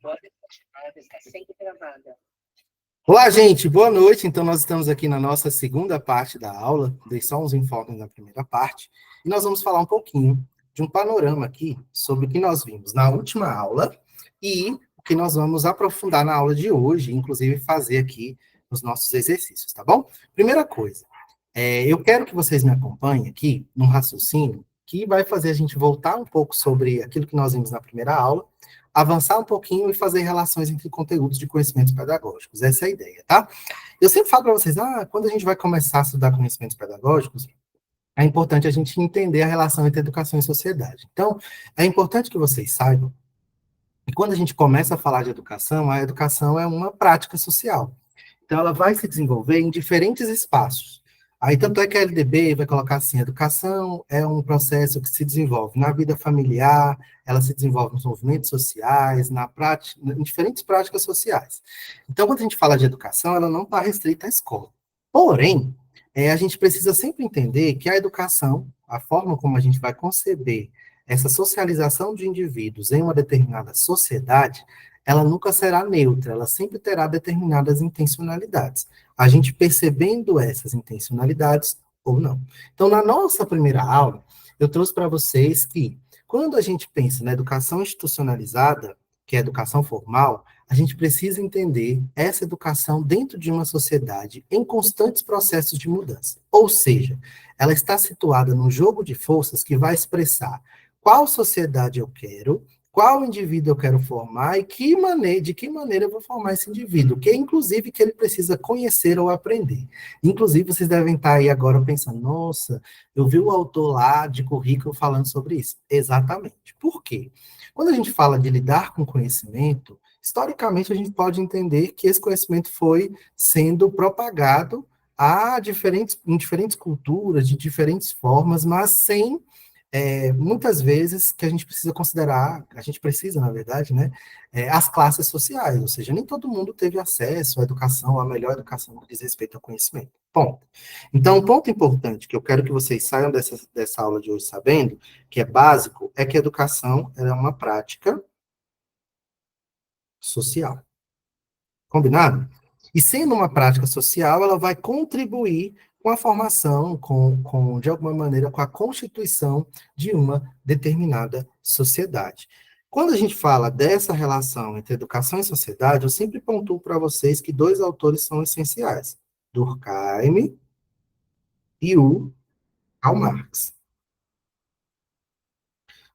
Agora ela está sempre gravada. Olá, gente, boa noite. Então, nós estamos aqui na nossa segunda parte da aula, dei só uns enfoques na primeira parte, e nós vamos falar um pouquinho de um panorama aqui sobre o que nós vimos na última aula e o que nós vamos aprofundar na aula de hoje, inclusive fazer aqui os nossos exercícios, tá bom? Primeira coisa, eu quero que vocês me acompanhem aqui num raciocínio que vai fazer a gente voltar um pouco sobre aquilo que nós vimos na primeira aula, avançar um pouquinho e fazer relações entre conteúdos de conhecimentos pedagógicos. Essa é a ideia, tá? Eu sempre falo para vocês, quando a gente vai começar a estudar conhecimentos pedagógicos, é importante a gente entender a relação entre educação e sociedade. Então, é importante que vocês saibam que quando a gente começa a falar de educação, a educação é uma prática social. Então, ela vai se desenvolver em diferentes espaços. Aí, tanto é que a LDB vai colocar assim, educação é um processo que se desenvolve na vida familiar, ela se desenvolve nos movimentos sociais, na prática, em diferentes práticas sociais. Então, quando a gente fala de educação, ela não está restrita à escola. Porém, a gente precisa sempre entender que a educação, a forma como a gente vai conceber essa socialização de indivíduos em uma determinada sociedade, ela nunca será neutra, ela sempre terá determinadas intencionalidades. A gente percebendo essas intencionalidades ou não. Então, na nossa primeira aula, eu trouxe para vocês que, quando a gente pensa na educação institucionalizada, que é a educação formal, a gente precisa entender essa educação dentro de uma sociedade em constantes processos de mudança. Ou seja, ela está situada num jogo de forças que vai expressar qual sociedade eu quero, qual indivíduo eu quero formar e de que maneira eu vou formar esse indivíduo, que inclusive que ele precisa conhecer ou aprender. Inclusive, vocês devem estar aí agora pensando, nossa, eu vi o autor lá de currículo falando sobre isso. Exatamente. Por quê? Quando a gente fala de lidar com conhecimento, historicamente a gente pode entender que esse conhecimento foi sendo propagado em diferentes culturas, de diferentes formas, mas sem muitas vezes que a gente precisa considerar, a gente precisa, na verdade, né, as classes sociais, ou seja, nem todo mundo teve acesso à educação, à melhor educação que diz respeito ao conhecimento. Ponto. Então, um ponto importante que eu quero que vocês saiam dessa aula de hoje sabendo, que é básico, é que a educação ela é uma prática social. Combinado? E sendo uma prática social, ela vai contribuir com a formação, de alguma maneira, com a constituição de uma determinada sociedade. Quando a gente fala dessa relação entre educação e sociedade, eu sempre pontuo para vocês que dois autores são essenciais, Durkheim e o Karl Marx.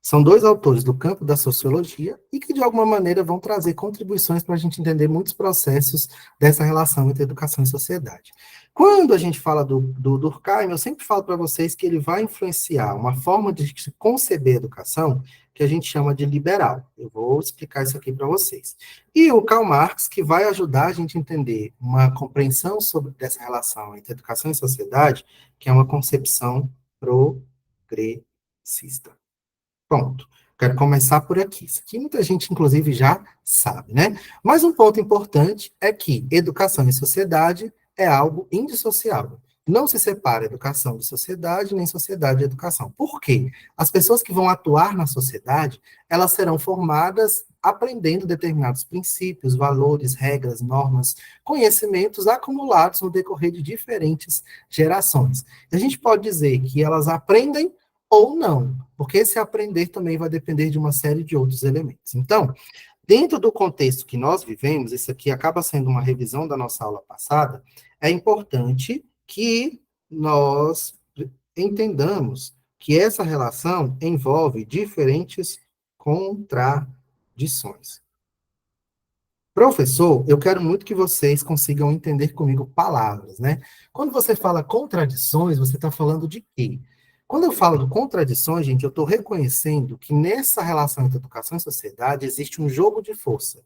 São dois autores do campo da sociologia e que, de alguma maneira, vão trazer contribuições para a gente entender muitos processos dessa relação entre educação e sociedade. Quando a gente fala do Durkheim, eu sempre falo para vocês que ele vai influenciar uma forma de se conceber a educação que a gente chama de liberal. Eu vou explicar isso aqui para vocês. E o Karl Marx, que vai ajudar a gente a entender uma compreensão sobre dessa relação entre educação e sociedade, que é uma concepção progressista. Pronto. Quero começar por aqui. Isso aqui muita gente, inclusive, já sabe, né? Mas um ponto importante é que educação e sociedade é algo indissociável. Não se separa educação de sociedade, nem sociedade de educação. Por quê? As pessoas que vão atuar na sociedade, elas serão formadas aprendendo determinados princípios, valores, regras, normas, conhecimentos acumulados no decorrer de diferentes gerações. A gente pode dizer que elas aprendem ou não, porque esse aprender também vai depender de uma série de outros elementos. Então, dentro do contexto que nós vivemos, isso aqui acaba sendo uma revisão da nossa aula passada, é importante que nós entendamos que essa relação envolve diferentes contradições. Professor, eu quero muito que vocês consigam entender comigo palavras, né? Quando você fala contradições, você está falando de quê? Quando eu falo de contradições, gente, eu estou reconhecendo que nessa relação entre educação e sociedade existe um jogo de força.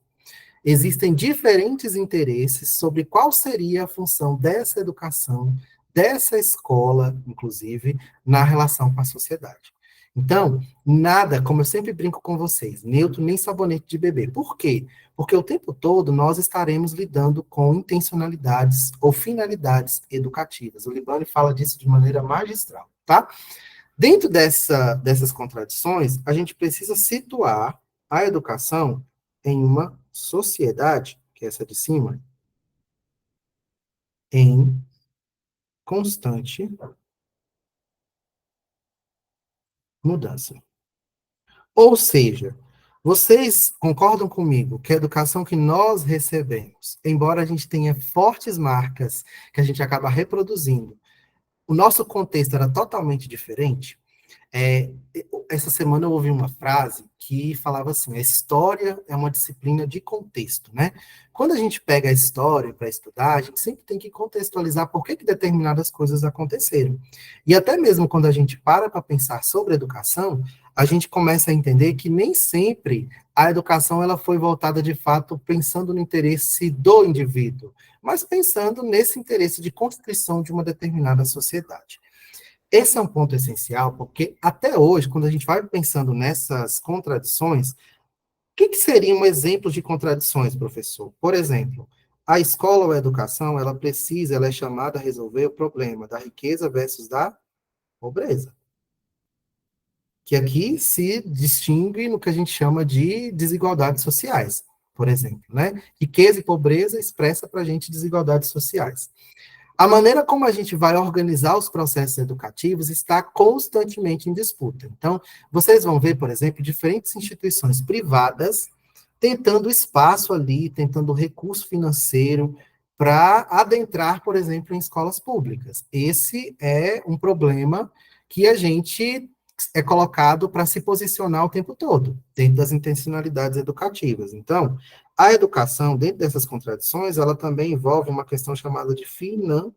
Existem diferentes interesses sobre qual seria a função dessa educação, dessa escola, inclusive, na relação com a sociedade. Então, nada, como eu sempre brinco com vocês, neutro nem sabonete de bebê. Por quê? Porque o tempo todo nós estaremos lidando com intencionalidades ou finalidades educativas. O Libani fala disso de maneira magistral, tá? Dentro dessas contradições, a gente precisa situar a educação em uma sociedade, que é essa de cima, em constante mudança. Ou seja, vocês concordam comigo que a educação que nós recebemos, embora a gente tenha fortes marcas que a gente acaba reproduzindo, o nosso contexto era totalmente diferente? É, essa semana eu ouvi uma frase que falava assim: a história é uma disciplina de contexto, né? Quando a gente pega a história para estudar, a gente sempre tem que contextualizar por que determinadas coisas aconteceram. E até mesmo quando a gente para pensar sobre educação, a gente começa a entender que nem sempre a educação ela foi voltada de fato pensando no interesse do indivíduo, mas pensando nesse interesse de construção de uma determinada sociedade. Esse é um ponto essencial, porque até hoje, quando a gente vai pensando nessas contradições, o que seria um exemplo de contradições, professor? Por exemplo, a escola ou a educação, ela é chamada a resolver o problema da riqueza versus da pobreza, que aqui se distingue no que a gente chama de desigualdades sociais, por exemplo, né? Riqueza e pobreza expressa para a gente desigualdades sociais. A maneira como a gente vai organizar os processos educativos está constantemente em disputa. Então, vocês vão ver, por exemplo, diferentes instituições privadas tentando espaço ali, tentando recurso financeiro para adentrar, por exemplo, em escolas públicas. Esse é um problema que a gente é colocado para se posicionar o tempo todo, dentro das intencionalidades educativas. Então, a educação, dentro dessas contradições, ela também envolve uma questão chamada de financiamento.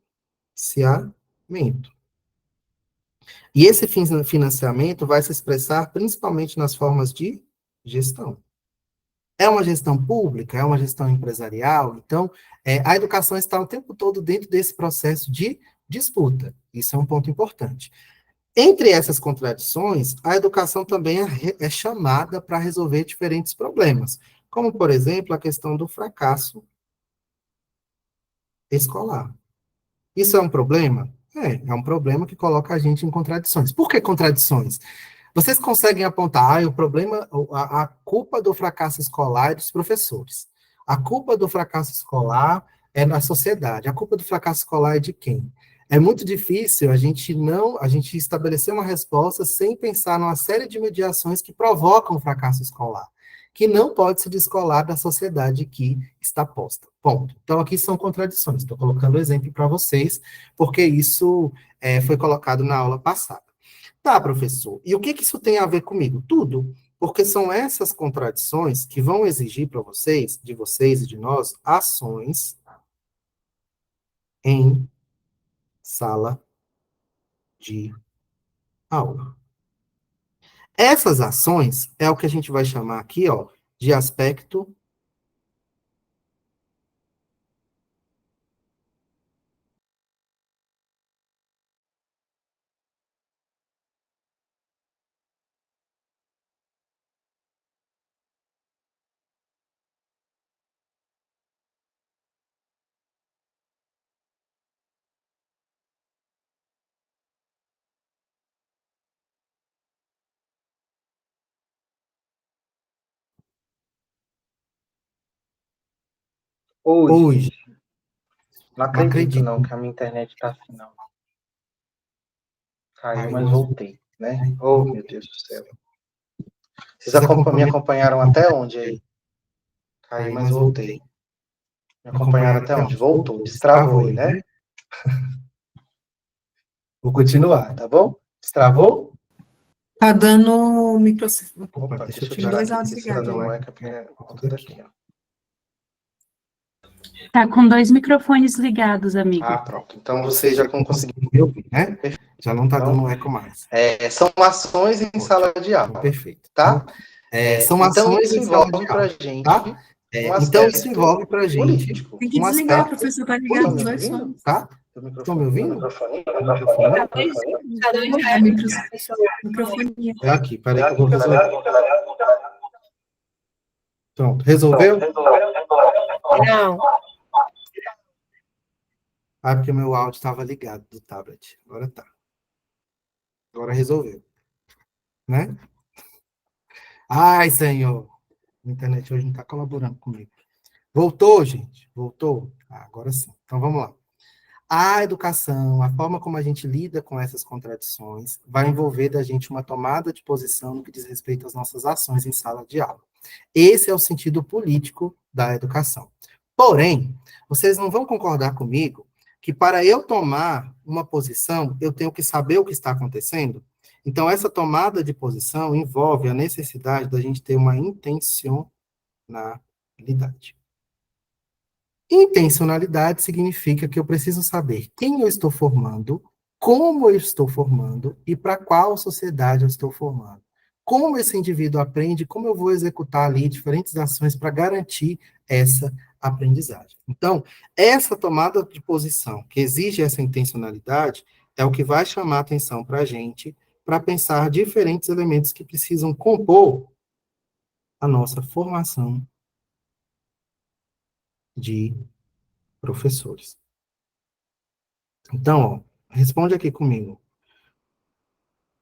E esse financiamento vai se expressar principalmente nas formas de gestão. É uma gestão pública, é uma gestão empresarial, então, a educação está o tempo todo dentro desse processo de disputa. Isso é um ponto importante. Entre essas contradições, a educação também é chamada para resolver diferentes problemas, como, por exemplo, a questão do fracasso escolar. Isso é um problema? É um problema que coloca a gente em contradições. Por que contradições? Vocês conseguem apontar, o problema, a culpa do fracasso escolar é dos professores. A culpa do fracasso escolar é da sociedade. A culpa do fracasso escolar é de quem? É muito difícil a gente estabelecer uma resposta sem pensar numa série de mediações que provocam o fracasso escolar, que não pode se descolar da sociedade que está posta. Ponto. Então, aqui são contradições. Estou colocando o exemplo para vocês, porque isso foi colocado na aula passada. Tá, professor. E o que isso tem a ver comigo? Tudo. Porque são essas contradições que vão exigir para vocês, de vocês e de nós, ações em sala de aula. Essas ações é o que a gente vai chamar aqui, ó, de aspecto Oi, hoje. gente. Não Não acredito, acredito. não, que a minha internet tá assim, não. Caiu, Caiu, mas mas voltei, né? Oh, meu Deus do céu. Vocês vocês me acompanham. acompanharam até onde aí? Caiu, Caiu, mas mas voltei. voltei. Me acompanharam Acompanharam até até onde? onde? Voltou. Voltou. Destravou Destravou aí, aí, né? né? Vou Vou continuar. continuar, tá bom? Destravou? Destravou? Tá dando microfone. Opa, Opa, deixa eu deixa eu Tem tirar tirar dois aqui. aqui, áudios porque se tá ligados dando aí. um eco é porque é por conta daqui, ó. Tá com dois microfones ligados, amigo. Ah, pronto. Então Ou vocês seja, já conseguiram. me ouvir, né? Perfeito. Já não está Então, dando eco mais. são ações em sala de Então, aula, perfeito. tá? São Então ações isso em sala de envolve pra aula, gente tá? um Então, isso aspecto envolve para a gente político. Tem que um desligar, o aspecto professor tá Estão ligado me os dois ouvindo? fones. tá? Teu Estão me microfone. ouvindo? Microfone. Microfone? É microfonia. É aqui, peraí que eu vou resolver. Pronto, resolveu? Não, Ah, porque meu áudio estava ligado do tablet. Agora tá. Agora resolveu, né? Ai, Senhor. A internet hoje não está colaborando comigo. Voltou, gente? Voltou? Agora sim. Então, vamos lá. A educação, a forma como a gente lida com essas contradições, vai envolver da gente uma tomada de posição no que diz respeito às nossas ações em sala de aula. Esse é o sentido político da educação. Porém, vocês não vão concordar comigo que para eu tomar uma posição, eu tenho que saber o que está acontecendo? Então, essa tomada de posição envolve a necessidade da gente ter uma intencionalidade. Intencionalidade significa que eu preciso saber quem eu estou formando, como eu estou formando e para qual sociedade eu estou formando. Como esse indivíduo aprende, como eu vou executar ali diferentes ações para garantir essa aprendizagem. Então, essa tomada de posição que exige essa intencionalidade é o que vai chamar a atenção para a gente para pensar diferentes elementos que precisam compor a nossa formação de professores. Então, ó, responde aqui comigo.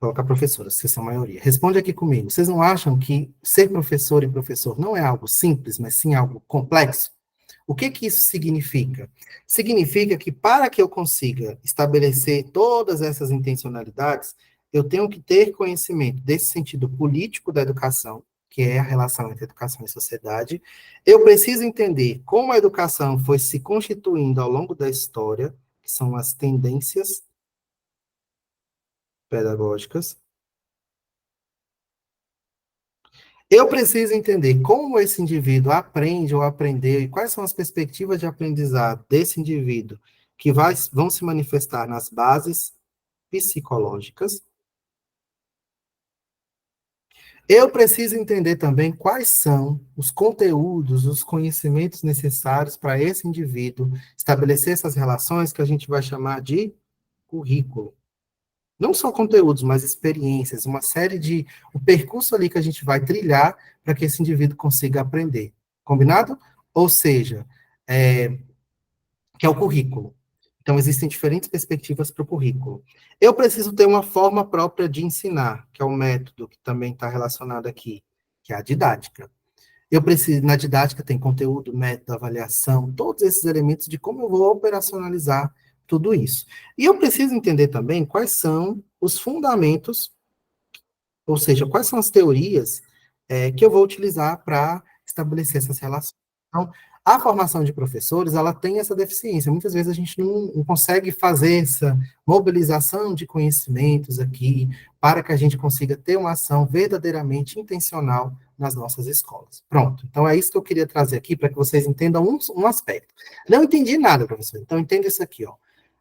Coloca professora, vocês são a maioria. Responde aqui comigo. Vocês não acham que ser professor e professor não é algo simples, mas sim algo complexo? O que que isso significa? Significa que para que eu consiga estabelecer todas essas intencionalidades, eu tenho que ter conhecimento desse sentido político da educação, que é a relação entre educação e sociedade. Eu preciso entender como a educação foi se constituindo ao longo da história, que são as tendências pedagógicas. Eu preciso entender como esse indivíduo aprende ou aprendeu e quais são as perspectivas de aprendizado desse indivíduo que vão se manifestar nas bases psicológicas. Eu preciso entender também quais são os conteúdos, os conhecimentos necessários para esse indivíduo estabelecer essas relações que a gente vai chamar de currículo. Não só conteúdos, mas experiências, uma série de... o percurso ali que a gente vai trilhar para que esse indivíduo consiga aprender. Combinado? Ou seja, que é o currículo. Então, existem diferentes perspectivas para o currículo. Eu preciso ter uma forma própria de ensinar, que é o método, que também está relacionado aqui, que é a didática. Eu preciso, na didática tem conteúdo, método, avaliação, todos esses elementos de como eu vou operacionalizar tudo isso. E eu preciso entender também quais são os fundamentos, ou seja, quais são as teorias que eu vou utilizar para estabelecer essas relações. Então, a formação de professores, ela tem essa deficiência. Muitas vezes a gente não consegue fazer essa mobilização de conhecimentos aqui para que a gente consiga ter uma ação verdadeiramente intencional nas nossas escolas. Pronto. Então, é isso que eu queria trazer aqui para que vocês entendam um aspecto. Não entendi nada, professor. Então, entenda isso aqui, ó.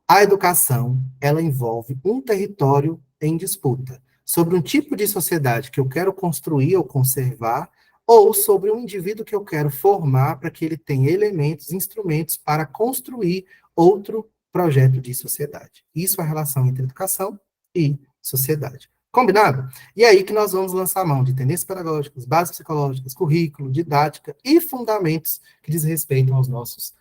A educação, ela envolve um território em disputa sobre um tipo de sociedade que eu quero construir ou conservar, ou sobre um indivíduo que eu quero formar para que ele tenha elementos, instrumentos para construir outro projeto de sociedade. Isso é a relação entre educação e sociedade. Combinado? E é aí que nós vamos lançar a mão de tendências pedagógicas, bases psicológicas, currículo, didática e fundamentos que diz respeito aos nossos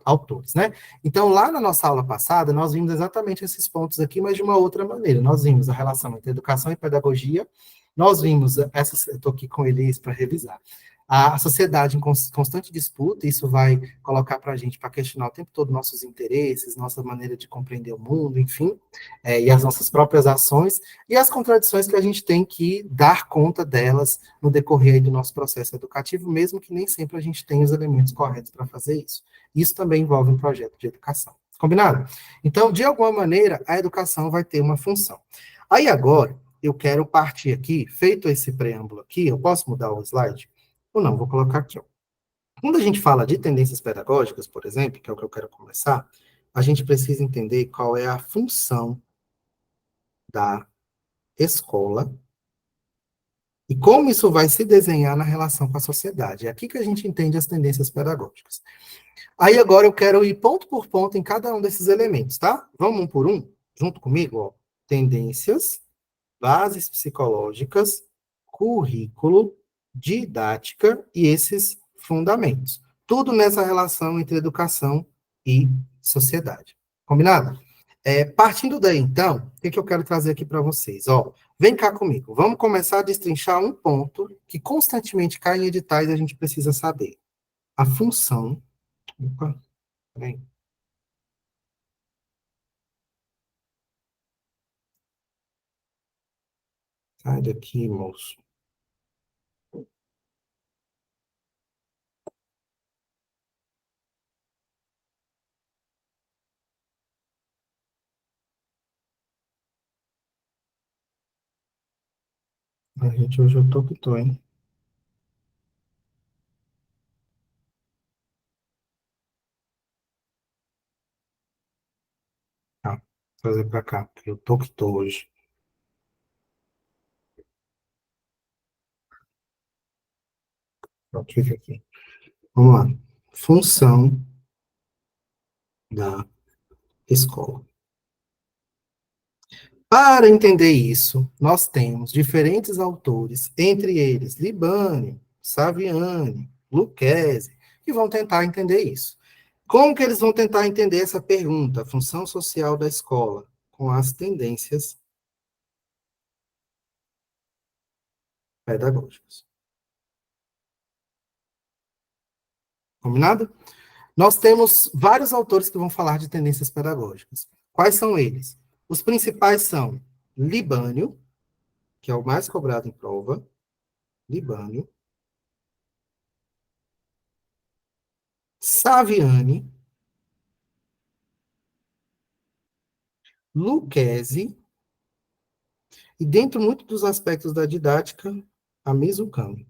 autores, né? Então, lá na nossa aula passada, nós vimos exatamente esses pontos aqui, mas de uma outra maneira. Nós vimos a relação entre educação e pedagogia, nós vimos, eu estou aqui com eles para revisar, a sociedade em constante disputa, isso vai colocar para a gente, para questionar o tempo todo nossos interesses, nossa maneira de compreender o mundo, enfim, e as nossas próprias ações, e as contradições que a gente tem que dar conta delas no decorrer aí do nosso processo educativo, mesmo que nem sempre a gente tenha os elementos corretos para fazer isso. Isso também envolve um projeto de educação. Combinado? Então, de alguma maneira, a educação vai ter uma função. Aí agora, eu quero partir aqui, feito esse preâmbulo aqui, eu posso mudar o slide? Ou não, vou colocar aqui, ó. Quando a gente fala de tendências pedagógicas, por exemplo, que é o que eu quero começar, a gente precisa entender qual é a função da escola e como isso vai se desenhar na relação com a sociedade. É aqui que a gente entende as tendências pedagógicas. Aí agora eu quero ir ponto por ponto em cada um desses elementos, tá? Vamos um por um, junto comigo, ó. Tendências, bases psicológicas, currículo, didática e esses fundamentos. Tudo nessa relação entre educação e sociedade. Combinado? Partindo daí, então, o que eu quero trazer aqui para vocês? Ó, vem cá comigo. Vamos começar a destrinchar um ponto que constantemente cai em editais e a gente precisa saber. A função... Opa, peraí. Sai daqui, moço. A gente, hoje eu tô que tô, hein? Tá, vou trazer para cá, porque eu tô que tô hoje. Pronto, fica aqui. Vamos lá. Função da escola. Para entender isso, nós temos diferentes autores, entre eles Libânio, Saviani, Lucchesi, que vão tentar entender isso. Como que eles vão tentar entender essa pergunta, a função social da escola, com as tendências pedagógicas? Combinado? Nós temos vários autores que vão falar de tendências pedagógicas. Quais são eles? Os principais são Libânio, que é o mais cobrado em prova, Libânio, Saviani, Lucchesi, e dentro muito dos aspectos da didática, a Mizukami.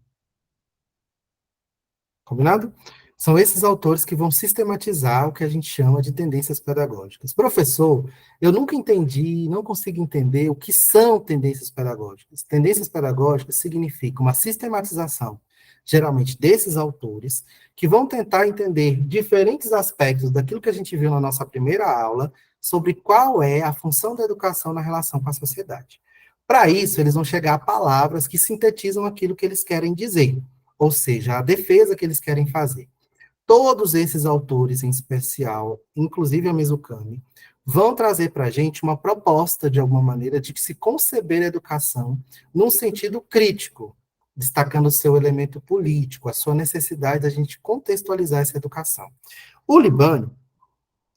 Combinado? São esses autores que vão sistematizar o que a gente chama de tendências pedagógicas. Professor, eu nunca entendi, não consigo entender o que são tendências pedagógicas. Tendências pedagógicas significa uma sistematização, geralmente desses autores, que vão tentar entender diferentes aspectos daquilo que a gente viu na nossa primeira aula, sobre qual é a função da educação na relação com a sociedade. Para isso, eles vão chegar a palavras que sintetizam aquilo que eles querem dizer, ou seja, a defesa que eles querem fazer. Todos esses autores, em especial, inclusive a Mizukami, vão trazer para a gente uma proposta, de alguma maneira, de que se conceber a educação num sentido crítico, destacando o seu elemento político, a sua necessidade de a gente contextualizar essa educação. O Libânio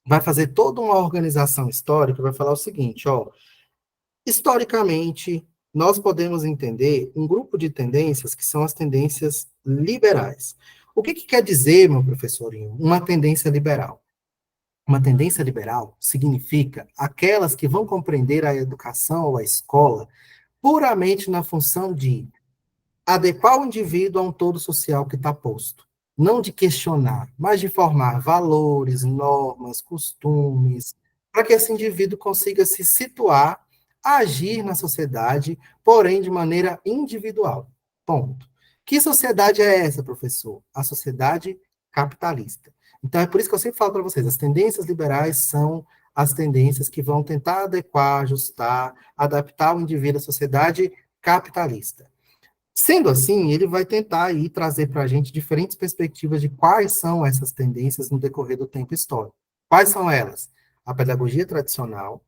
vai fazer toda uma organização histórica, vai falar o seguinte, ó, historicamente, nós podemos entender um grupo de tendências que são as tendências liberais. O que quer dizer, meu professorinho, uma tendência liberal? Uma tendência liberal significa aquelas que vão compreender a educação ou a escola puramente na função de adequar o indivíduo a um todo social que está posto. Não de questionar, mas de formar valores, normas, costumes, para que esse indivíduo consiga se situar, agir na sociedade, porém de maneira individual. Ponto. Que sociedade é essa, professor? A sociedade capitalista. Então, é por isso que eu sempre falo para vocês, as tendências liberais são as tendências que vão tentar adequar, ajustar, adaptar o indivíduo à sociedade capitalista. Sendo assim, ele vai tentar aí trazer para a gente diferentes perspectivas de quais são essas tendências no decorrer do tempo histórico. Quais são elas? A pedagogia tradicional,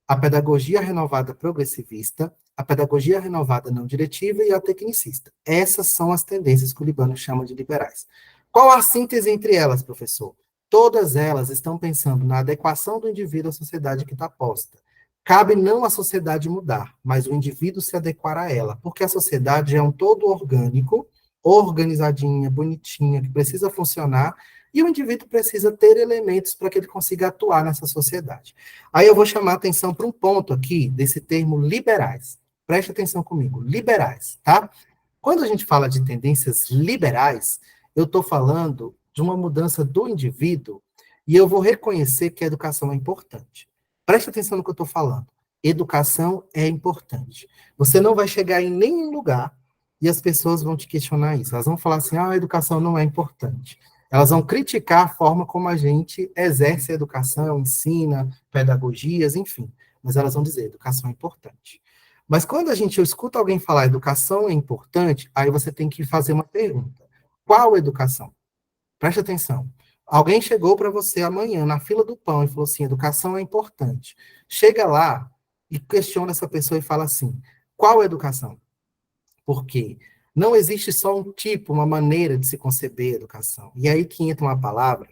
a pedagogia renovada progressivista, a pedagogia renovada não diretiva e a tecnicista. Essas são as tendências que o Libânio chama de liberais. Qual a síntese entre elas, professor? Todas elas estão pensando na adequação do indivíduo à sociedade que está posta. Cabe não a sociedade mudar, mas o indivíduo se adequar a ela, porque a sociedade é um todo orgânico, organizadinha, bonitinha, que precisa funcionar, e o indivíduo precisa ter elementos para que ele consiga atuar nessa sociedade. Aí eu vou chamar a atenção para um ponto aqui, desse termo liberais. Preste atenção comigo, liberais, tá? Quando a gente fala de tendências liberais, eu estou falando de uma mudança do indivíduo, e eu vou reconhecer que a educação é importante. Preste atenção no que eu estou falando. Educação é importante. Você não vai chegar em nenhum lugar e as pessoas vão te questionar isso. Elas vão falar assim, a educação não é importante. Elas vão criticar a forma como a gente exerce a educação, ensina, pedagogias, enfim. Mas elas vão dizer, educação é importante. Mas quando eu escuto alguém falar educação é importante, aí você tem que fazer uma pergunta. Qual educação? Preste atenção. Alguém chegou para você amanhã, na fila do pão, e falou assim, educação é importante. Chega lá e questiona essa pessoa e fala assim, qual educação? Porque não existe só um tipo, uma maneira de se conceber a educação. E aí que entra uma palavra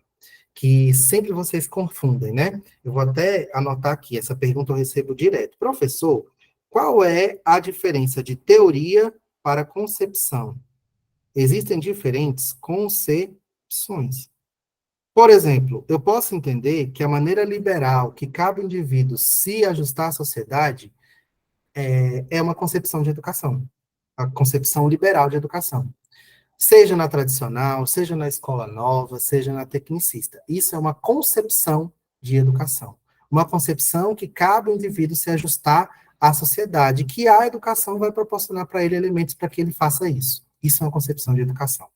que sempre vocês confundem, né? Eu vou até anotar aqui, essa pergunta eu recebo direto. Professor, qual é a diferença de teoria para concepção? Existem diferentes concepções. Por exemplo, eu posso entender que a maneira liberal que cabe ao indivíduo se ajustar à sociedade é uma concepção de educação, a concepção liberal de educação. Seja na tradicional, seja na escola nova, seja na tecnicista. Isso é uma concepção de educação. Uma concepção que cabe ao indivíduo se ajustar à sociedade, que a educação vai proporcionar para ele elementos para que ele faça isso. Isso é uma concepção de educação.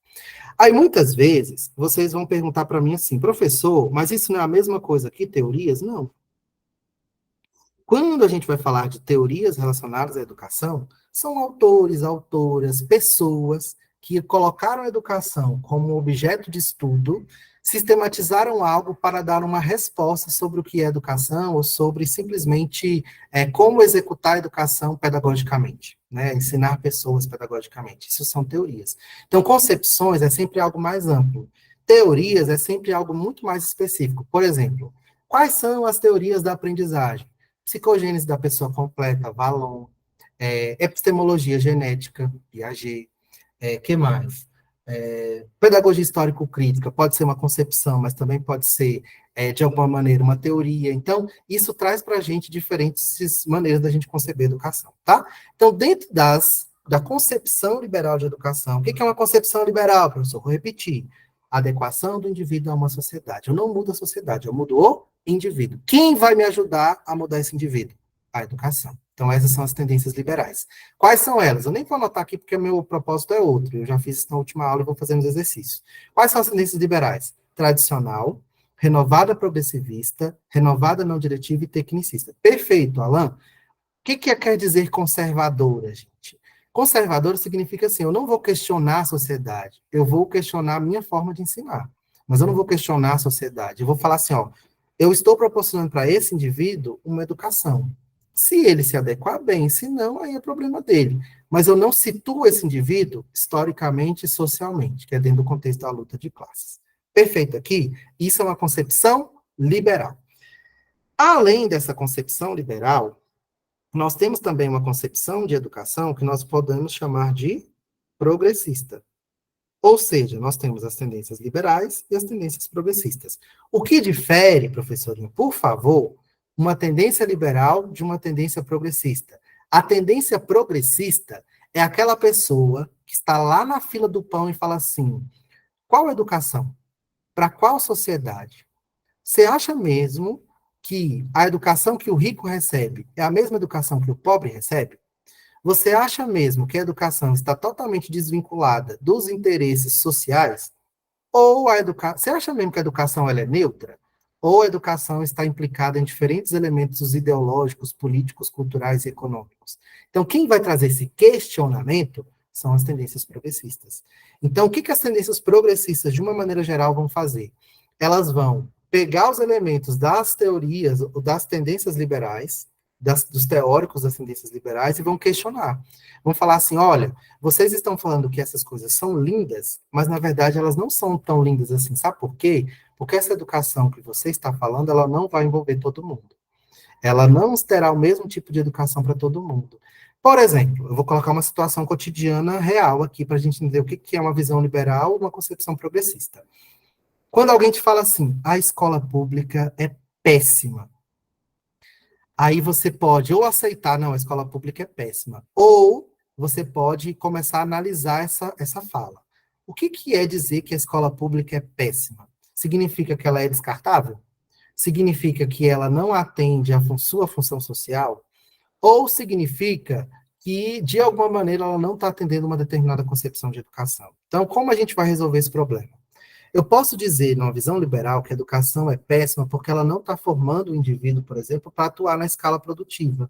Aí, muitas vezes, vocês vão perguntar para mim assim, professor, mas isso não é a mesma coisa que teorias? Não. Quando a gente vai falar de teorias relacionadas à educação, são autores, autoras, pessoas que colocaram a educação como objeto de estudo, sistematizaram algo para dar uma resposta sobre o que é educação ou sobre simplesmente como executar a educação pedagogicamente, né? Ensinar pessoas pedagogicamente. Isso são teorias. Então, concepções é sempre algo mais amplo. Teorias é sempre algo muito mais específico. Por exemplo, quais são as teorias da aprendizagem? Psicogênese da pessoa completa, Vallon, epistemologia genética, Piaget, que mais? Pedagogia histórico-crítica, pode ser uma concepção, mas também pode ser, de alguma maneira, uma teoria. Então, isso traz para a gente diferentes maneiras da gente conceber a educação, tá? Então, dentro da concepção liberal de educação, o que é uma concepção liberal, professor? Vou repetir. Adequação do indivíduo a uma sociedade. Eu não mudo a sociedade, eu mudo o indivíduo. Quem vai me ajudar a mudar esse indivíduo? A educação. Então, essas são as tendências liberais. Quais são elas? Eu nem vou anotar aqui porque o meu propósito é outro. Eu já fiz isso na última aula e vou fazer uns exercícios. Quais são as tendências liberais? Tradicional, renovada progressivista, renovada não diretiva e tecnicista. Perfeito, Alan. O que quer dizer conservadora, gente? Conservadora significa assim, eu não vou questionar a sociedade, eu vou questionar a minha forma de ensinar. Mas eu não vou questionar a sociedade. Eu vou falar assim, ó, eu estou proporcionando para esse indivíduo uma educação. Se ele se adequar, bem, se não, aí é problema dele. Mas eu não situo esse indivíduo historicamente e socialmente, que é dentro do contexto da luta de classes. Perfeito aqui? Isso é uma concepção liberal. Além dessa concepção liberal, nós temos também uma concepção de educação que nós podemos chamar de progressista. Ou seja, nós temos as tendências liberais e as tendências progressistas. O que difere, professorinho, por favor, uma tendência liberal de uma tendência progressista? A tendência progressista é aquela pessoa que está lá na fila do pão e fala assim, qual educação? Para qual sociedade? Você acha mesmo que a educação que o rico recebe é a mesma educação que o pobre recebe? Você acha mesmo que a educação está totalmente desvinculada dos interesses sociais? Ou você acha mesmo que a educação ela é neutra? Ou a educação está implicada em diferentes elementos ideológicos, políticos, culturais e econômicos? Então, quem vai trazer esse questionamento são as tendências progressistas. Então, o que as tendências progressistas, de uma maneira geral, vão fazer? Elas vão pegar os elementos das teorias, das tendências liberais, dos teóricos das tendências liberais, e vão questionar. Vão falar assim, olha, vocês estão falando que essas coisas são lindas, mas, na verdade, elas não são tão lindas assim. Sabe por quê? Porque essa educação que você está falando, ela não vai envolver todo mundo. Ela não terá o mesmo tipo de educação para todo mundo. Por exemplo, eu vou colocar uma situação cotidiana real aqui, para a gente entender o que é uma visão liberal ou uma concepção progressista. Quando alguém te fala assim, a escola pública é péssima, aí você pode ou aceitar, não, a escola pública é péssima, ou você pode começar a analisar essa fala. O que é dizer que a escola pública é péssima? Significa que ela é descartável? Significa que ela não atende à sua função social? Ou significa que, de alguma maneira, ela não está atendendo uma determinada concepção de educação? Então, como a gente vai resolver esse problema? Eu posso dizer, numa visão liberal, que a educação é péssima porque ela não está formando o indivíduo, por exemplo, para atuar na escala produtiva.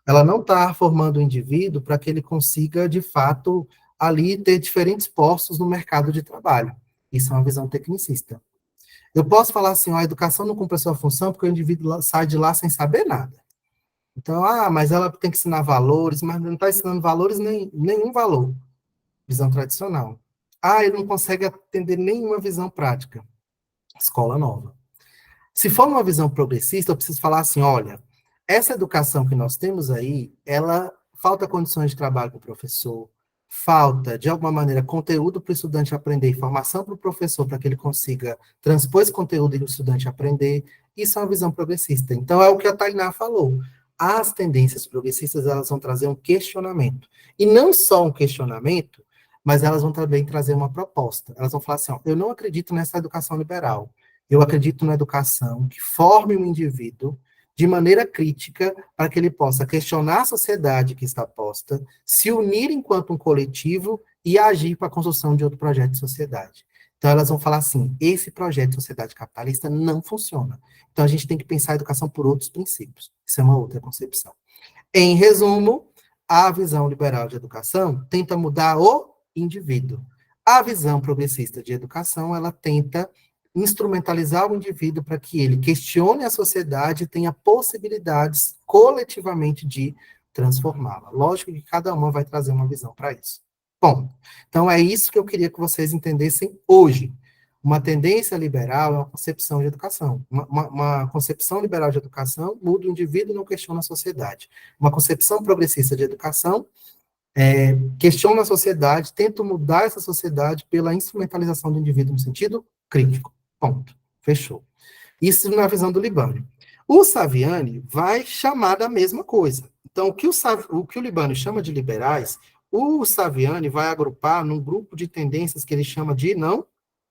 Ela não está formando o indivíduo para que ele consiga, de fato, ali ter diferentes postos no mercado de trabalho. Isso é uma visão tecnicista. Eu posso falar assim, ó, a educação não cumpre a sua função porque o indivíduo sai de lá sem saber nada. Então, mas ela tem que ensinar valores, mas não está ensinando valores, nenhum valor. Visão tradicional. Ele não consegue atender nenhuma visão prática. Escola nova. Se for uma visão progressista, eu preciso falar assim, olha, essa educação que nós temos aí, ela falta condições de trabalho para o professor, falta, de alguma maneira, conteúdo para o estudante aprender, informação para o professor, para que ele consiga transpor esse conteúdo e o estudante aprender. Isso é uma visão progressista. Então, é o que a Tainá falou. As tendências progressistas, elas vão trazer um questionamento. E não só um questionamento, mas elas vão também trazer uma proposta. Elas vão falar assim, ó, eu não acredito nessa educação liberal. Eu acredito na educação que forme um indivíduo de maneira crítica para que ele possa questionar a sociedade que está posta, se unir enquanto um coletivo e agir para a construção de outro projeto de sociedade. Então, elas vão falar assim, esse projeto de sociedade capitalista não funciona. Então, a gente tem que pensar a educação por outros princípios. Isso é uma outra concepção. Em resumo, a visão liberal de educação tenta mudar o indivíduo. A visão progressista de educação, ela tenta instrumentalizar o indivíduo para que ele questione a sociedade e tenha possibilidades coletivamente de transformá-la. Lógico que cada uma vai trazer uma visão para isso. Bom, então é isso que eu queria que vocês entendessem hoje. Uma tendência liberal é uma concepção de educação. Uma concepção liberal de educação muda o indivíduo e não questiona a sociedade. Uma concepção progressista de educação questiona a sociedade, tenta mudar essa sociedade pela instrumentalização do indivíduo no sentido crítico. Ponto. Fechou. Isso na visão do Libânio. O Saviani vai chamar da mesma coisa. Então, o que o Libânio chama de liberais, o Saviani vai agrupar num grupo de tendências que ele chama de não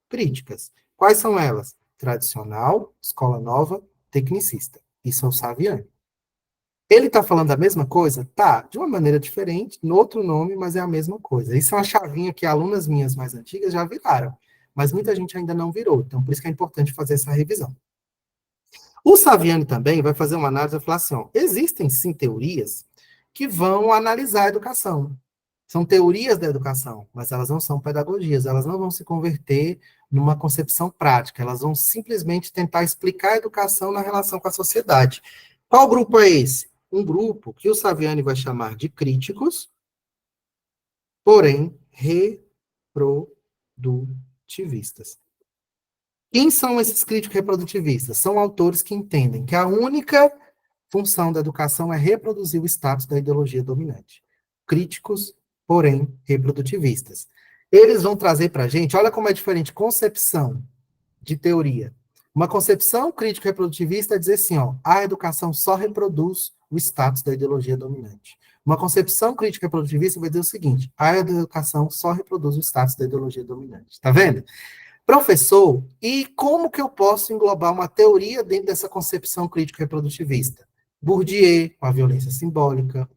críticas. Quais são elas? Tradicional, escola nova, tecnicista. Isso é o Saviani. Ele está falando da mesma coisa? Tá, de uma maneira diferente, no outro nome, mas é a mesma coisa. Isso é uma chavinha que alunas minhas mais antigas já viraram, mas muita gente ainda não virou, então por isso que é importante fazer essa revisão. O Saviani também vai fazer uma análise e falar assim, ó, existem sim teorias que vão analisar a educação. São teorias da educação, mas elas não são pedagogias, elas não vão se converter numa concepção prática, elas vão simplesmente tentar explicar a educação na relação com a sociedade. Qual grupo é esse? Um grupo que o Saviani vai chamar de críticos, porém reprodutivistas. Quem são esses críticos reprodutivistas? São autores que entendem que a única função da educação é reproduzir o status da ideologia dominante. Críticos, porém reprodutivistas. Eles vão trazer para a gente, olha como é diferente concepção de teoria. Uma concepção crítico-reprodutivista é dizer assim, ó, a educação só reproduz o status da ideologia dominante. Uma concepção crítico-reprodutivista vai dizer o seguinte, a educação só reproduz o status da ideologia dominante. Tá vendo? Professor, e como que eu posso englobar uma teoria dentro dessa concepção crítico-reprodutivista? Bourdieu, com a violência simbólica,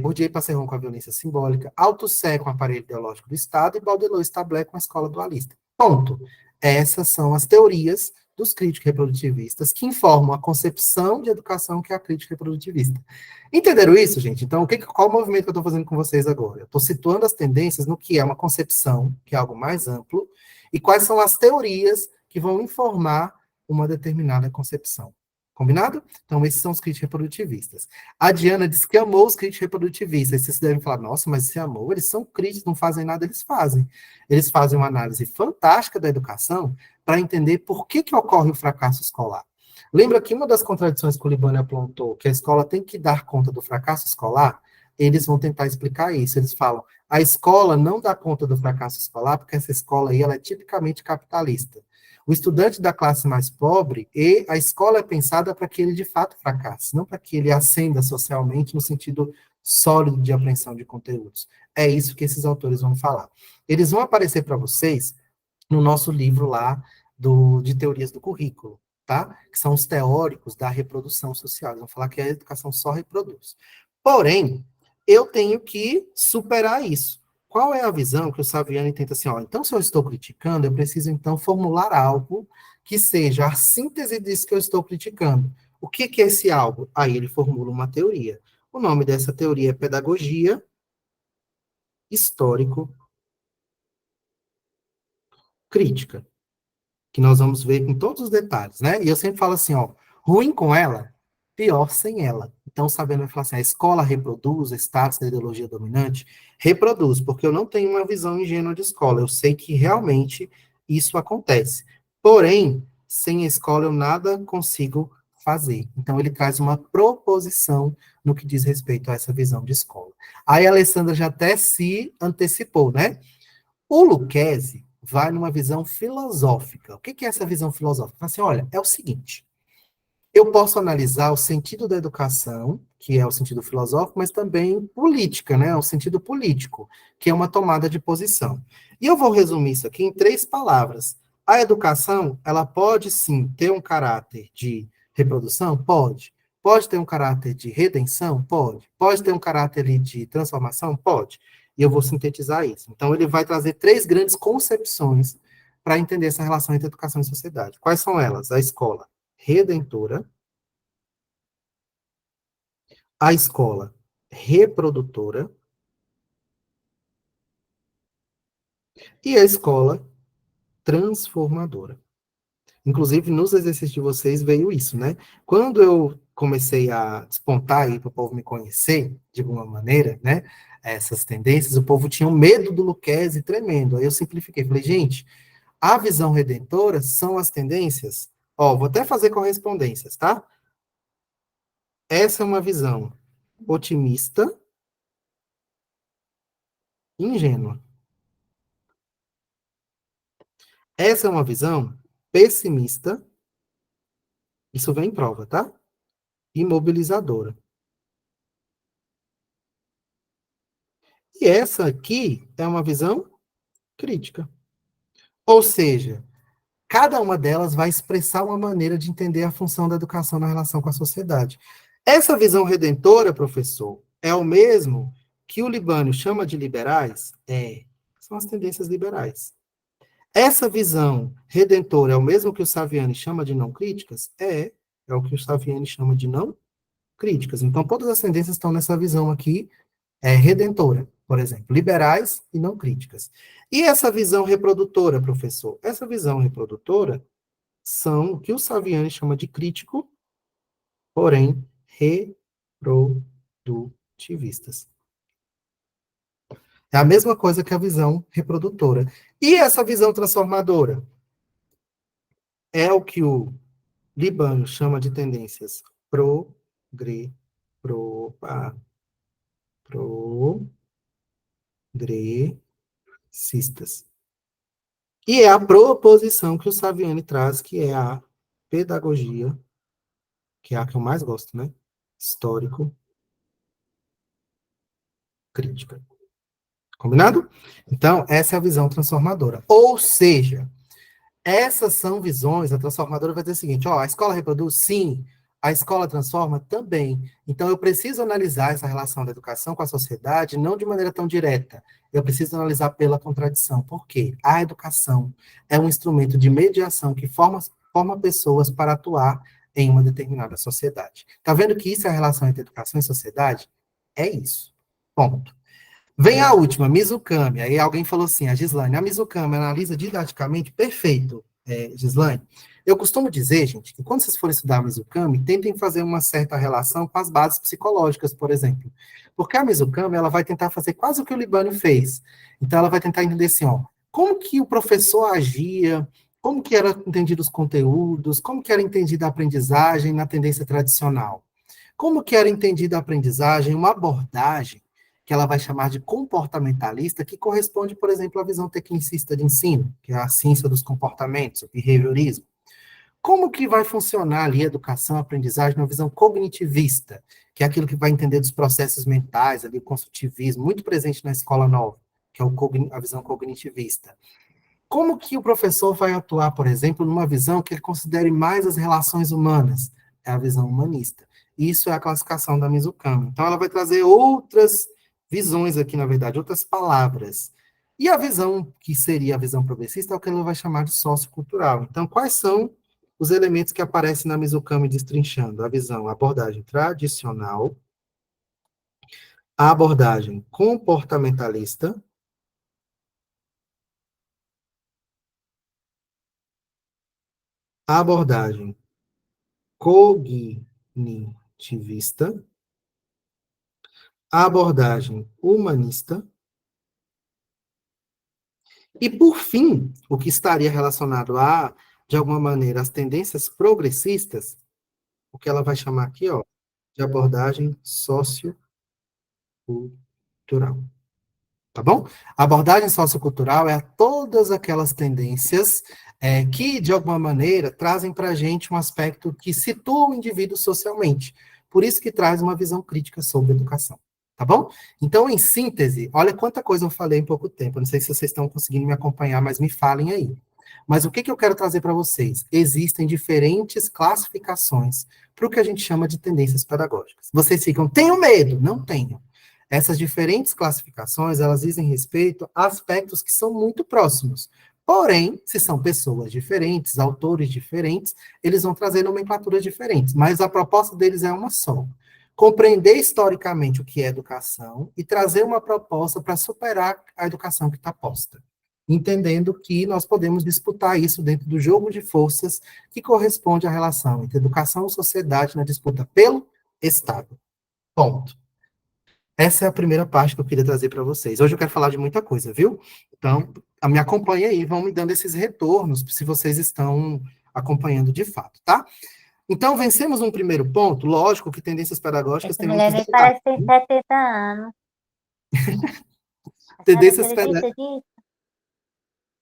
Bourdieu e Passeron com a violência simbólica, Althusser com o aparelho ideológico do Estado e Baudelot e Stabler com a escola dualista. Ponto. Essas são as teorias dos críticos reprodutivistas que informam a concepção de educação que é a crítica reprodutivista. Entenderam isso, gente? Então, qual o movimento que eu estou fazendo com vocês agora? Eu estou situando as tendências no que é uma concepção, que é algo mais amplo, e quais são as teorias que vão informar uma determinada concepção. Combinado? Então, esses são os críticos reprodutivistas. A Diana disse que amou os críticos reprodutivistas. Vocês devem falar, nossa, mas esse amor, eles são críticos, não fazem nada, eles fazem. Eles fazem uma análise fantástica da educação para entender por que ocorre o fracasso escolar. Lembra que uma das contradições que o Libânio apontou, que a escola tem que dar conta do fracasso escolar? Eles vão tentar explicar isso. Eles falam, a escola não dá conta do fracasso escolar, porque essa escola aí ela é tipicamente capitalista. O estudante da classe mais pobre, e a escola é pensada para que ele de fato fracasse, não para que ele ascenda socialmente no sentido sólido de apreensão de conteúdos. É isso que esses autores vão falar. Eles vão aparecer para vocês no nosso livro lá de teorias do currículo, tá? Que são os teóricos da reprodução social. Eles vão falar que a educação só reproduz. Porém, eu tenho que superar isso. Qual é a visão que o Saviani tenta assim, ó, então se eu estou criticando, eu preciso então formular algo que seja a síntese disso que eu estou criticando. O que é esse algo? Aí ele formula uma teoria. O nome dessa teoria é pedagogia histórico-crítica. que nós vamos ver com todos os detalhes, né? E eu sempre falo assim, ó, ruim com ela, pior sem ela. Então, sabendo, vai falar assim, a escola reproduz, o status da ideologia dominante, reproduz, porque eu não tenho uma visão ingênua de escola, eu sei que realmente isso acontece. Porém, sem a escola eu nada consigo fazer. Então, ele traz uma proposição no que diz respeito a essa visão de escola. Aí a Alessandra já até se antecipou, né? O Lucchesi vai numa visão filosófica. O que é essa visão filosófica? Fala assim, olha, é o seguinte, eu posso analisar o sentido da educação, que é o sentido filosófico, mas também política, né? O sentido político, que é uma tomada de posição. E eu vou resumir isso aqui em 3 palavras. A educação, ela pode sim ter um caráter de reprodução? Pode. Pode ter um caráter de redenção? Pode. Pode ter um caráter ali de transformação? Pode. E eu vou sintetizar isso. Então, ele vai trazer 3 grandes concepções para entender essa relação entre educação e sociedade. Quais são elas? A escola redentora, a escola reprodutora e a escola transformadora. Inclusive, nos exercícios de vocês veio isso, né? Quando eu comecei a despontar aí para o povo me conhecer, de alguma maneira, né? Essas tendências, o povo tinha um medo do Lucchesi tremendo. Aí eu simplifiquei, falei, gente, a visão redentora são as tendências. Ó, vou até fazer correspondências, tá? Essa é uma visão otimista, ingênua. Essa é uma visão pessimista, isso vem em prova, tá? Imobilizadora. E essa aqui é uma visão crítica. Ou seja, cada uma delas vai expressar uma maneira de entender a função da educação na relação com a sociedade. Essa visão redentora, professor, é o mesmo que o Libânio chama de liberais? É. São as tendências liberais. Essa visão redentora é o mesmo que o Saviani chama de não críticas? É. É o que o Saviani chama de não críticas. Então, todas as tendências estão nessa visão aqui, redentora, por exemplo, liberais e não críticas. E essa visão reprodutora, professor? Essa visão reprodutora são o que o Saviani chama de crítico, porém reprodutivistas. É a mesma coisa que a visão reprodutora. E essa visão transformadora? É o que o Libânio chama de tendências progre, pro, ah, progressistas. E é a proposição que o Saviani traz, que é a pedagogia, que é a que eu mais gosto, né? Histórico-crítica. Combinado? Então, essa é a visão transformadora. Ou seja, essas são visões, a transformadora vai dizer o seguinte, ó, a escola reproduz? Sim. A escola transforma? Também. Então, eu preciso analisar essa relação da educação com a sociedade, não de maneira tão direta. Eu preciso analisar pela contradição. Por quê? A educação é um instrumento de mediação que forma pessoas para atuar em uma determinada sociedade. Tá vendo que isso é a relação entre educação e sociedade? É isso. Ponto. Vem a última, Mizukami. Aí alguém falou assim, a Gislaine, a Mizukami analisa didaticamente, perfeito, Gislaine. Eu costumo dizer, gente, que quando vocês forem estudar a Mizukami, tentem fazer uma certa relação com as bases psicológicas, por exemplo. Porque a Mizukami, ela vai tentar fazer quase o que o Libânio fez. Então, ela vai tentar entender assim, ó, como que o professor agia, como que eram entendidos os conteúdos, como que era entendida a aprendizagem na tendência tradicional. Como que era entendida a aprendizagem, uma abordagem que ela vai chamar de comportamentalista, que corresponde, por exemplo, à visão tecnicista de ensino, que é a ciência dos comportamentos, o behaviorismo. Como que vai funcionar ali a educação, a aprendizagem, numa visão cognitivista, que é aquilo que vai entender dos processos mentais, ali, o construtivismo, muito presente na escola nova, que é a visão cognitivista. Como que o professor vai atuar, por exemplo, numa visão que ele considere mais as relações humanas? É a visão humanista. Isso é a classificação da Mizukami. Então, ela vai trazer outras visões aqui, na verdade, outras palavras. E a visão que seria a visão progressista é o que ela vai chamar de sociocultural. Então, quais são os elementos que aparecem na Mizukami destrinchando? A visão, a abordagem tradicional, a abordagem comportamentalista, a abordagem cognitivista, a abordagem humanista, e, por fim, o que estaria relacionado a, de alguma maneira, as tendências progressistas, o que ela vai chamar aqui, ó, de abordagem sociocultural. Tá bom? A abordagem sociocultural é a todas aquelas tendências que, de alguma maneira, trazem para a gente um aspecto que situa o indivíduo socialmente. Por isso que traz uma visão crítica sobre a educação. Tá bom? Então, em síntese, olha quanta coisa eu falei em pouco tempo. Não sei se vocês estão conseguindo me acompanhar, mas me falem aí. Mas o que eu quero trazer para vocês? Existem diferentes classificações para o que a gente chama de tendências pedagógicas. Vocês ficam, tenho medo? Não tenho. Essas diferentes classificações, elas dizem respeito a aspectos que são muito próximos. Porém, se são pessoas diferentes, autores diferentes, eles vão trazer nomenclaturas diferentes, mas a proposta deles é uma só. Compreender historicamente o que é educação e trazer uma proposta para superar a educação que está posta. Entendendo que nós podemos disputar isso dentro do jogo de forças que corresponde à relação entre educação e sociedade na disputa pelo Estado. Ponto. Essa é a primeira parte que eu queria trazer para vocês. Hoje eu quero falar de muita coisa, viu? Então, me acompanhe aí, vão me dando esses retornos, se vocês estão acompanhando de fato, tá? Então, vencemos um primeiro ponto. Lógico que tendências pedagógicas têm muitos Mulher detalhes. parece que tem 70 anos. Tendências Acredita pedagógicas. disso?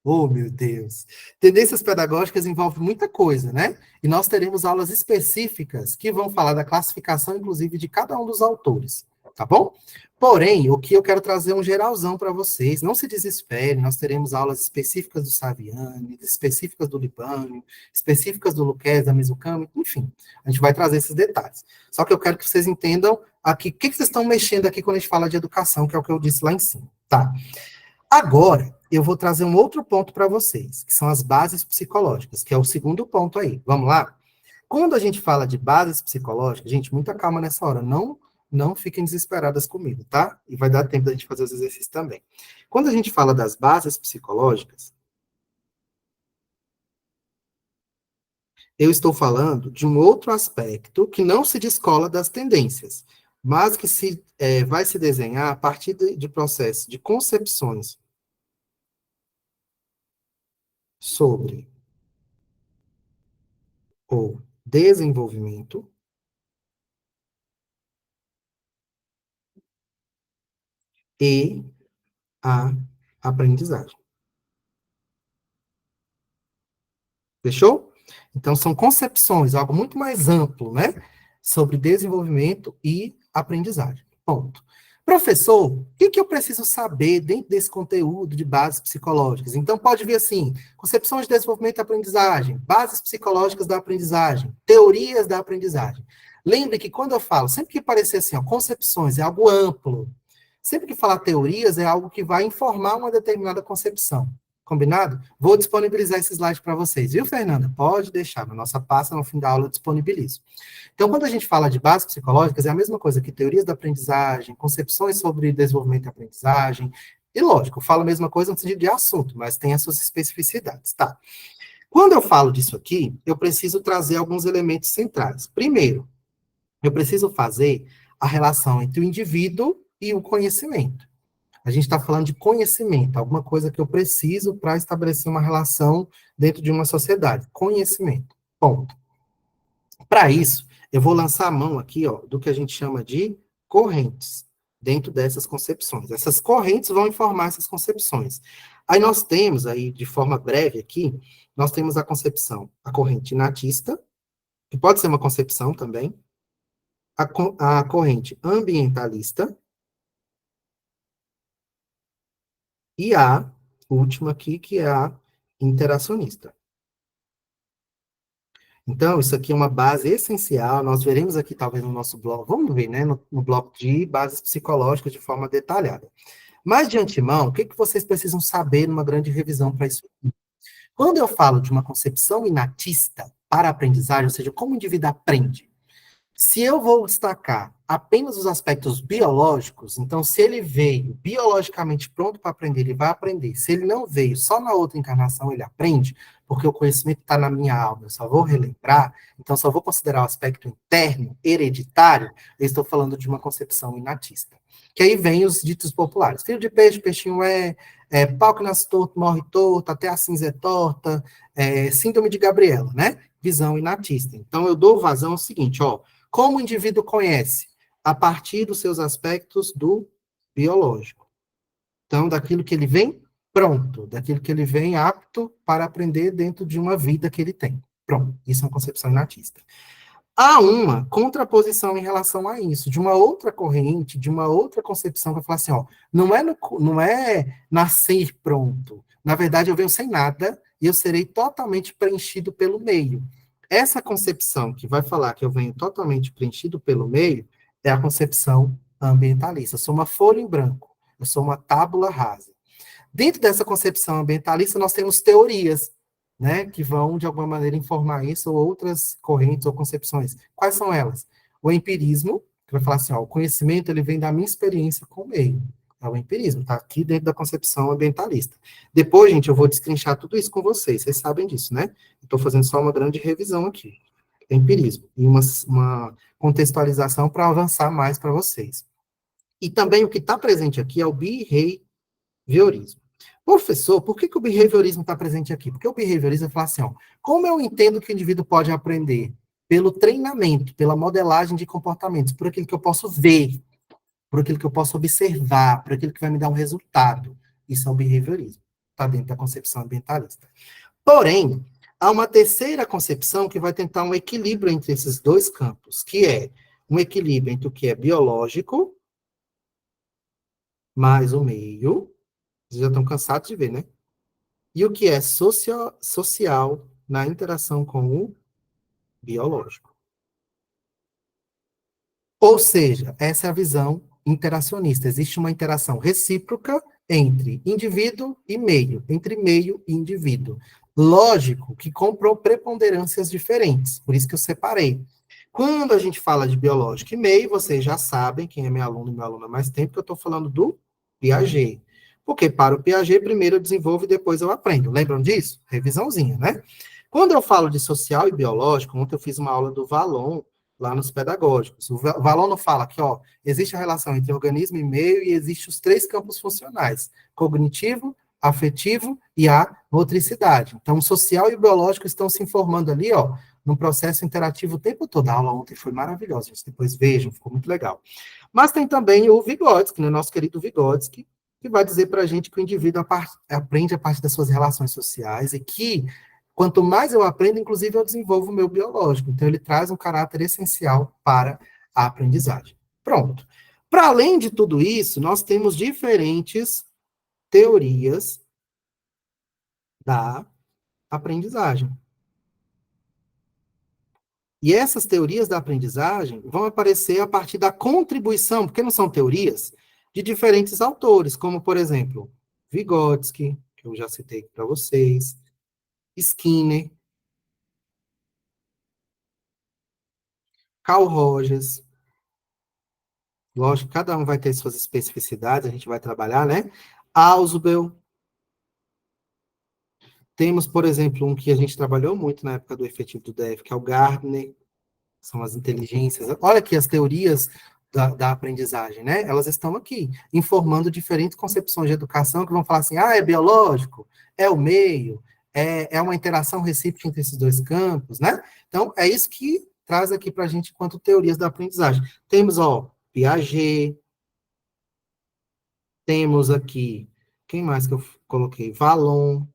Oh, meu Deus. Tendências pedagógicas envolvem muita coisa, né? E nós teremos aulas específicas que vão falar da classificação, inclusive, de cada um dos autores, tá bom? Porém, o que eu quero trazer é um geralzão para vocês. Não se desesperem, nós teremos aulas específicas do Saviani, específicas do Libânio, específicas do Luquez, da Mizukami, enfim. A gente vai trazer esses detalhes. Só que eu quero que vocês entendam aqui, o que vocês estão mexendo aqui quando a gente fala de educação, que é o que eu disse lá em cima, tá? Agora, eu vou trazer um outro ponto para vocês, que são as bases psicológicas, que é o segundo ponto aí. Vamos lá? Quando a gente fala de bases psicológicas, gente, muita calma nessa hora, não fiquem desesperadas comigo, tá? E vai dar tempo da gente fazer os exercícios também. Quando a gente fala das bases psicológicas, eu estou falando de um outro aspecto que não se descola das tendências, mas que vai se desenhar a partir de processos de concepções sobre o desenvolvimento e a aprendizagem. Fechou? Então, são concepções, algo muito mais amplo, né? Sobre desenvolvimento e aprendizagem. Ponto. Professor, o que eu preciso saber dentro desse conteúdo de bases psicológicas? Então, pode vir assim, concepções de desenvolvimento e aprendizagem, bases psicológicas da aprendizagem, teorias da aprendizagem. Lembre que quando eu falo, sempre que parecer assim, ó, concepções, é algo amplo. Sempre que falar teorias, é algo que vai informar uma determinada concepção. Combinado? Vou disponibilizar esse slide para vocês, viu, Fernanda? Pode deixar, na nossa pasta, no fim da aula, eu disponibilizo. Então, quando a gente fala de bases psicológicas, é a mesma coisa que teorias da aprendizagem, concepções sobre desenvolvimento e aprendizagem, e lógico, eu falo a mesma coisa no sentido de assunto, mas tem as suas especificidades, tá? Quando eu falo disso aqui, eu preciso trazer alguns elementos centrais. Primeiro, eu preciso fazer a relação entre o indivíduo e o conhecimento. A gente está falando de conhecimento, alguma coisa que eu preciso para estabelecer uma relação dentro de uma sociedade. Conhecimento. Ponto. Para isso, eu vou lançar a mão aqui, ó, do que a gente chama de correntes, dentro dessas concepções. Essas correntes vão informar essas concepções. Aí nós temos, aí, de forma breve aqui, nós temos a concepção, a corrente natista, que pode ser uma concepção também, a corrente ambientalista, e a última aqui, que é a interacionista. Então, isso aqui é uma base essencial, nós veremos aqui, talvez, no nosso bloco, vamos ver, né, no bloco de bases psicológicas de forma detalhada. Mas, de antemão, o que vocês precisam saber numa grande revisão para isso aqui? Quando eu falo de uma concepção inatista para a aprendizagem, ou seja, como o indivíduo aprende, se eu vou destacar apenas os aspectos biológicos, então se ele veio biologicamente pronto para aprender, ele vai aprender. Se ele não veio, só na outra encarnação ele aprende, porque o conhecimento está na minha alma, eu só vou relembrar, então só vou considerar o aspecto interno, hereditário, eu estou falando de uma concepção inatista. Que aí vem os ditos populares. Filho de peixe, peixinho pau que nasce torto, morre torto, até a cinza é torta, síndrome de Gabriela, né? Visão inatista. Então eu dou vazão ao seguinte, ó, como o indivíduo conhece? A partir dos seus aspectos do biológico. Então, daquilo que ele vem pronto, daquilo que ele vem apto para aprender dentro de uma vida que ele tem. Pronto, isso é uma concepção inatista. Há uma contraposição em relação a isso, de uma outra corrente, de uma outra concepção, que vai falar assim, ó, não é nascer pronto. Na verdade, eu venho sem nada e eu serei totalmente preenchido pelo meio. Essa concepção que vai falar que eu venho totalmente preenchido pelo meio é a concepção ambientalista. Eu sou uma folha em branco, eu sou uma tábula rasa. Dentro dessa concepção ambientalista, nós temos teorias, né, que vão, de alguma maneira, informar isso, ou outras correntes ou concepções. Quais são elas? O empirismo, que vai falar assim, ó, o conhecimento ele vem da minha experiência com o meio. É o empirismo, está aqui dentro da concepção ambientalista. Depois, gente, eu vou destrinchar tudo isso com vocês sabem disso, né? Estou fazendo só uma grande revisão aqui. Empirismo, e uma contextualização para avançar mais para vocês. E também o que está presente aqui é o behaviorismo. Professor, por que o behaviorismo está presente aqui? Porque o behaviorismo fala assim, ó, como eu entendo que o indivíduo pode aprender? Pelo treinamento, pela modelagem de comportamentos, por aquilo que eu posso ver, por aquilo que eu posso observar, por aquilo que vai me dar um resultado. Isso é o behaviorismo. Está dentro da concepção ambientalista. Porém, há uma terceira concepção que vai tentar um equilíbrio entre esses dois campos, que é um equilíbrio entre o que é biológico, mais o meio, vocês já estão cansados de ver, né? E o que é social na interação com o biológico. Ou seja, essa é a visão interacionista. Existe uma interação recíproca entre indivíduo e meio, entre meio e indivíduo. Lógico que com preponderâncias diferentes, por isso que eu separei. Quando a gente fala de biológico e meio, vocês já sabem, quem é meu aluno e meu aluno há mais tempo, que eu estou falando do Piaget. Porque para o Piaget, primeiro eu desenvolvo e depois eu aprendo. Lembram disso? Revisãozinha, né? Quando eu falo de social e biológico, ontem eu fiz uma aula do Vallon, lá nos pedagógicos. O Vallon não fala que, ó, existe a relação entre organismo e meio e existe os 3 campos funcionais, cognitivo, afetivo e a motricidade. Então, o social e o biológico estão se informando ali, ó, num processo interativo o tempo todo. A aula ontem foi maravilhosa, gente. Depois vejam, ficou muito legal. Mas tem também o Vygotsky, né, nosso querido Vygotsky, que vai dizer para a gente que o indivíduo aprende a partir das suas relações sociais e que quanto mais eu aprendo, inclusive, eu desenvolvo o meu biológico. Então, ele traz um caráter essencial para a aprendizagem. Pronto. Para além de tudo isso, nós temos diferentes teorias da aprendizagem. E essas teorias da aprendizagem vão aparecer a partir da contribuição, porque não são teorias, de diferentes autores, como, por exemplo, Vygotsky, que eu já citei para vocês, Skinner, Carl Rogers. Lógico, cada um vai ter suas especificidades, a gente vai trabalhar, né? Ausubel. Temos, por exemplo, um que a gente trabalhou muito na época do efetivo do DF, que é o Gardner, são as inteligências. Olha aqui as teorias da aprendizagem, né? Elas estão aqui, informando diferentes concepções de educação que vão falar assim, é biológico, é o meio, é uma interação recíproca entre esses dois campos, né? Então, é isso que traz aqui para a gente enquanto teorias da aprendizagem. Temos, ó, Piaget, temos aqui, quem mais que eu coloquei? Vallon,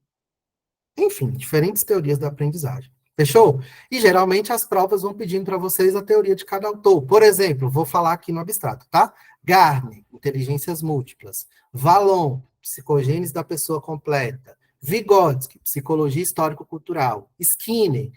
enfim, diferentes teorias da aprendizagem. Fechou? E geralmente as provas vão pedindo para vocês a teoria de cada autor. Por exemplo, vou falar aqui no abstrato, tá? Gardner, inteligências múltiplas. Vallon, psicogênese da pessoa completa. Vygotsky, psicologia histórico-cultural. Skinner,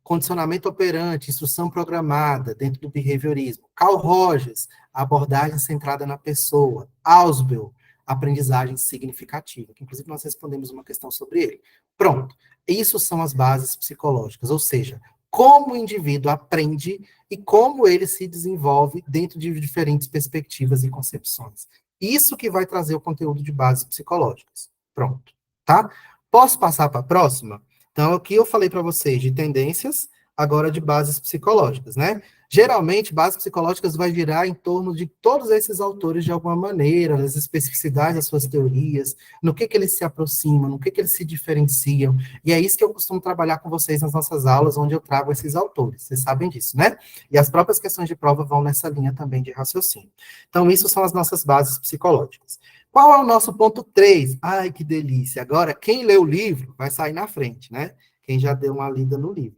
condicionamento operante, instrução programada dentro do behaviorismo. Carl Rogers, abordagem centrada na pessoa. Ausubel, aprendizagem significativa, que inclusive nós respondemos uma questão sobre ele. Pronto. Isso são as bases psicológicas, ou seja, como o indivíduo aprende e como ele se desenvolve dentro de diferentes perspectivas e concepções. Isso que vai trazer o conteúdo de bases psicológicas. Pronto, tá? Posso passar para a próxima? Então, aqui eu falei para vocês de tendências, agora de bases psicológicas, né? Geralmente, bases psicológicas vai girar em torno de todos esses autores de alguma maneira, as especificidades das suas teorias, no que eles se aproximam, no que eles se diferenciam, e é isso que eu costumo trabalhar com vocês nas nossas aulas, onde eu trago esses autores, vocês sabem disso, né? E as próprias questões de prova vão nessa linha também de raciocínio. Então, isso são as nossas bases psicológicas. Qual é o nosso ponto 3? Ai, que delícia! Agora, quem lê o livro vai sair na frente, né? Quem já deu uma lida no livro.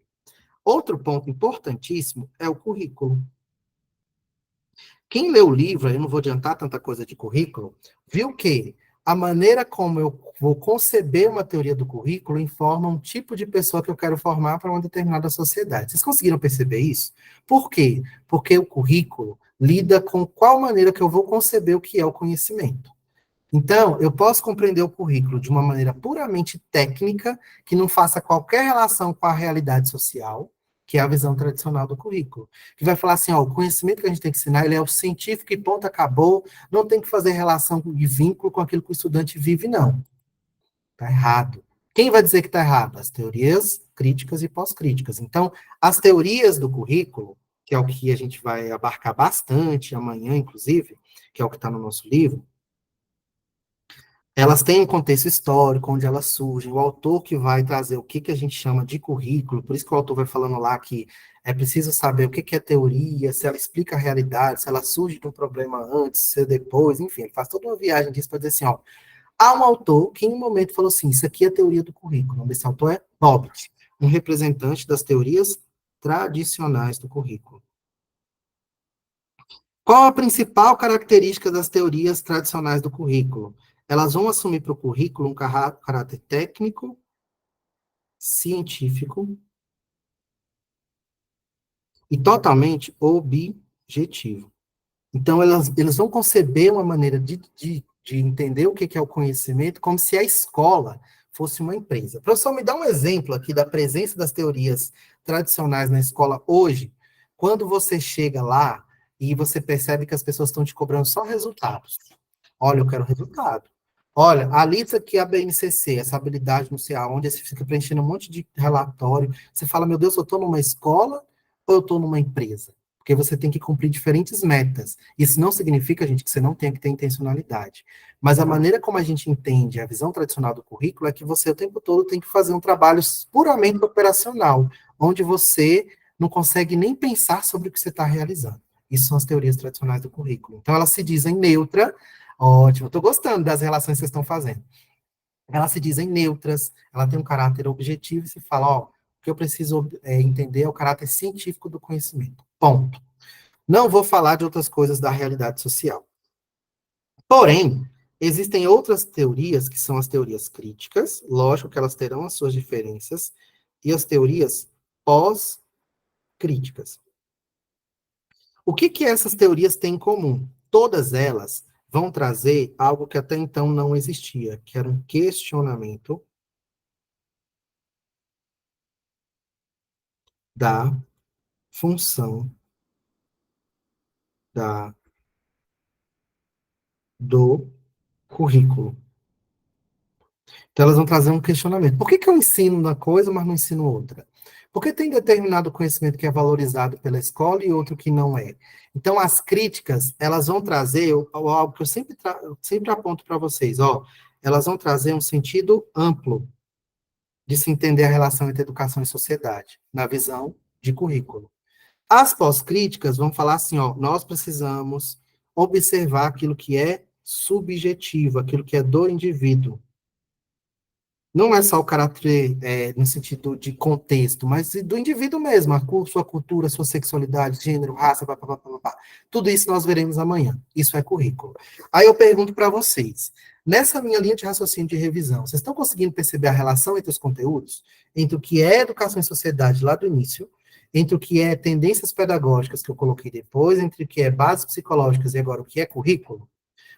Outro ponto importantíssimo é o currículo. Quem lê o livro, eu não vou adiantar tanta coisa de currículo, viu que a maneira como eu vou conceber uma teoria do currículo informa um tipo de pessoa que eu quero formar para uma determinada sociedade. Vocês conseguiram perceber isso? Por quê? Porque o currículo lida com qual maneira que eu vou conceber o que é o conhecimento. Então, eu posso compreender o currículo de uma maneira puramente técnica, que não faça qualquer relação com a realidade social, que é a visão tradicional do currículo. Que vai falar assim, ó, o conhecimento que a gente tem que ensinar, ele é o científico e ponto, acabou, não tem que fazer relação de vínculo com aquilo que o estudante vive, não. Está errado. Quem vai dizer que está errado? As teorias críticas e pós-críticas. Então, as teorias do currículo, que é o que a gente vai abarcar bastante amanhã, inclusive, que é o que está no nosso livro, elas têm um contexto histórico, onde elas surgem, o autor que vai trazer o que a gente chama de currículo, por isso que o autor vai falando lá que é preciso saber o que é teoria, se ela explica a realidade, se ela surge de um problema antes, se depois, enfim, ele faz toda uma viagem disso para dizer assim, ó, há um autor que em um momento falou assim, isso aqui é a teoria do currículo, o nome desse autor é Bobbitt, um representante das teorias tradicionais do currículo. Qual a principal característica das teorias tradicionais do currículo? Elas vão assumir para o currículo um caráter técnico, científico e totalmente objetivo. Então, eles vão conceber uma maneira de entender o que é o conhecimento como se a escola fosse uma empresa. Professor, me dá um exemplo aqui da presença das teorias tradicionais na escola hoje, quando você chega lá e você percebe que as pessoas estão te cobrando só resultados. Olha, eu quero resultado. Olha, a lista aqui, a BNCC, essa habilidade, não sei aonde, você fica preenchendo um monte de relatório. Você fala, meu Deus, eu estou numa escola ou eu estou numa empresa? Porque você tem que cumprir diferentes metas. Isso não significa, gente, que você não tenha que ter intencionalidade. Mas a maneira como a gente entende a visão tradicional do currículo é que você o tempo todo tem que fazer um trabalho puramente operacional, onde você não consegue nem pensar sobre o que você está realizando. Isso são as teorias tradicionais do currículo. Então, elas se dizem neutra. Ótimo, estou gostando das relações que vocês estão fazendo. Elas se dizem neutras, ela tem um caráter objetivo e se fala, ó, o que eu preciso entender é o caráter científico do conhecimento. Ponto. Não vou falar de outras coisas da realidade social. Porém, existem outras teorias, que são as teorias críticas, lógico que elas terão as suas diferenças, e as teorias pós-críticas. O que essas teorias têm em comum? Todas elas vão trazer algo que até então não existia, que era um questionamento da função do currículo. Então, elas vão trazer um questionamento. Por que eu ensino uma coisa, mas não ensino outra? Por que tem determinado conhecimento que é valorizado pela escola e outro que não é? Então, as críticas, elas vão trazer algo que eu sempre aponto para vocês, ó, elas vão trazer um sentido amplo de se entender a relação entre educação e sociedade, na visão de currículo. As pós-críticas vão falar assim, ó, nós precisamos observar aquilo que é subjetivo, aquilo que é do indivíduo. Não é só o caráter no sentido de contexto, mas do indivíduo mesmo, sua cultura, sua sexualidade, gênero, raça, papapá. Tudo isso nós veremos amanhã. Isso é currículo. Aí eu pergunto para vocês, nessa minha linha de raciocínio de revisão, vocês estão conseguindo perceber a relação entre os conteúdos? Entre o que é educação em sociedade lá do início, entre o que é tendências pedagógicas que eu coloquei depois, entre o que é bases psicológicas e agora o que é currículo?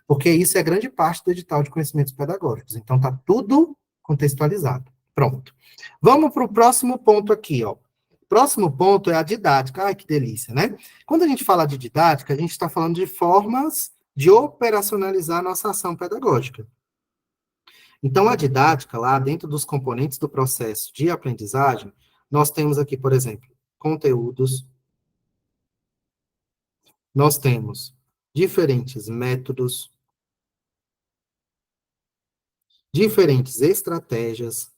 Porque isso é grande parte do edital de conhecimentos pedagógicos. Então, tá tudo contextualizado. Pronto. Vamos para o próximo ponto aqui, ó. Próximo ponto é a didática. Ai, que delícia, né? Quando a gente fala de didática, a gente está falando de formas de operacionalizar a nossa ação pedagógica. Então, a didática, lá dentro dos componentes do processo de aprendizagem, nós temos aqui, por exemplo, conteúdos, nós temos diferentes métodos, diferentes estratégias.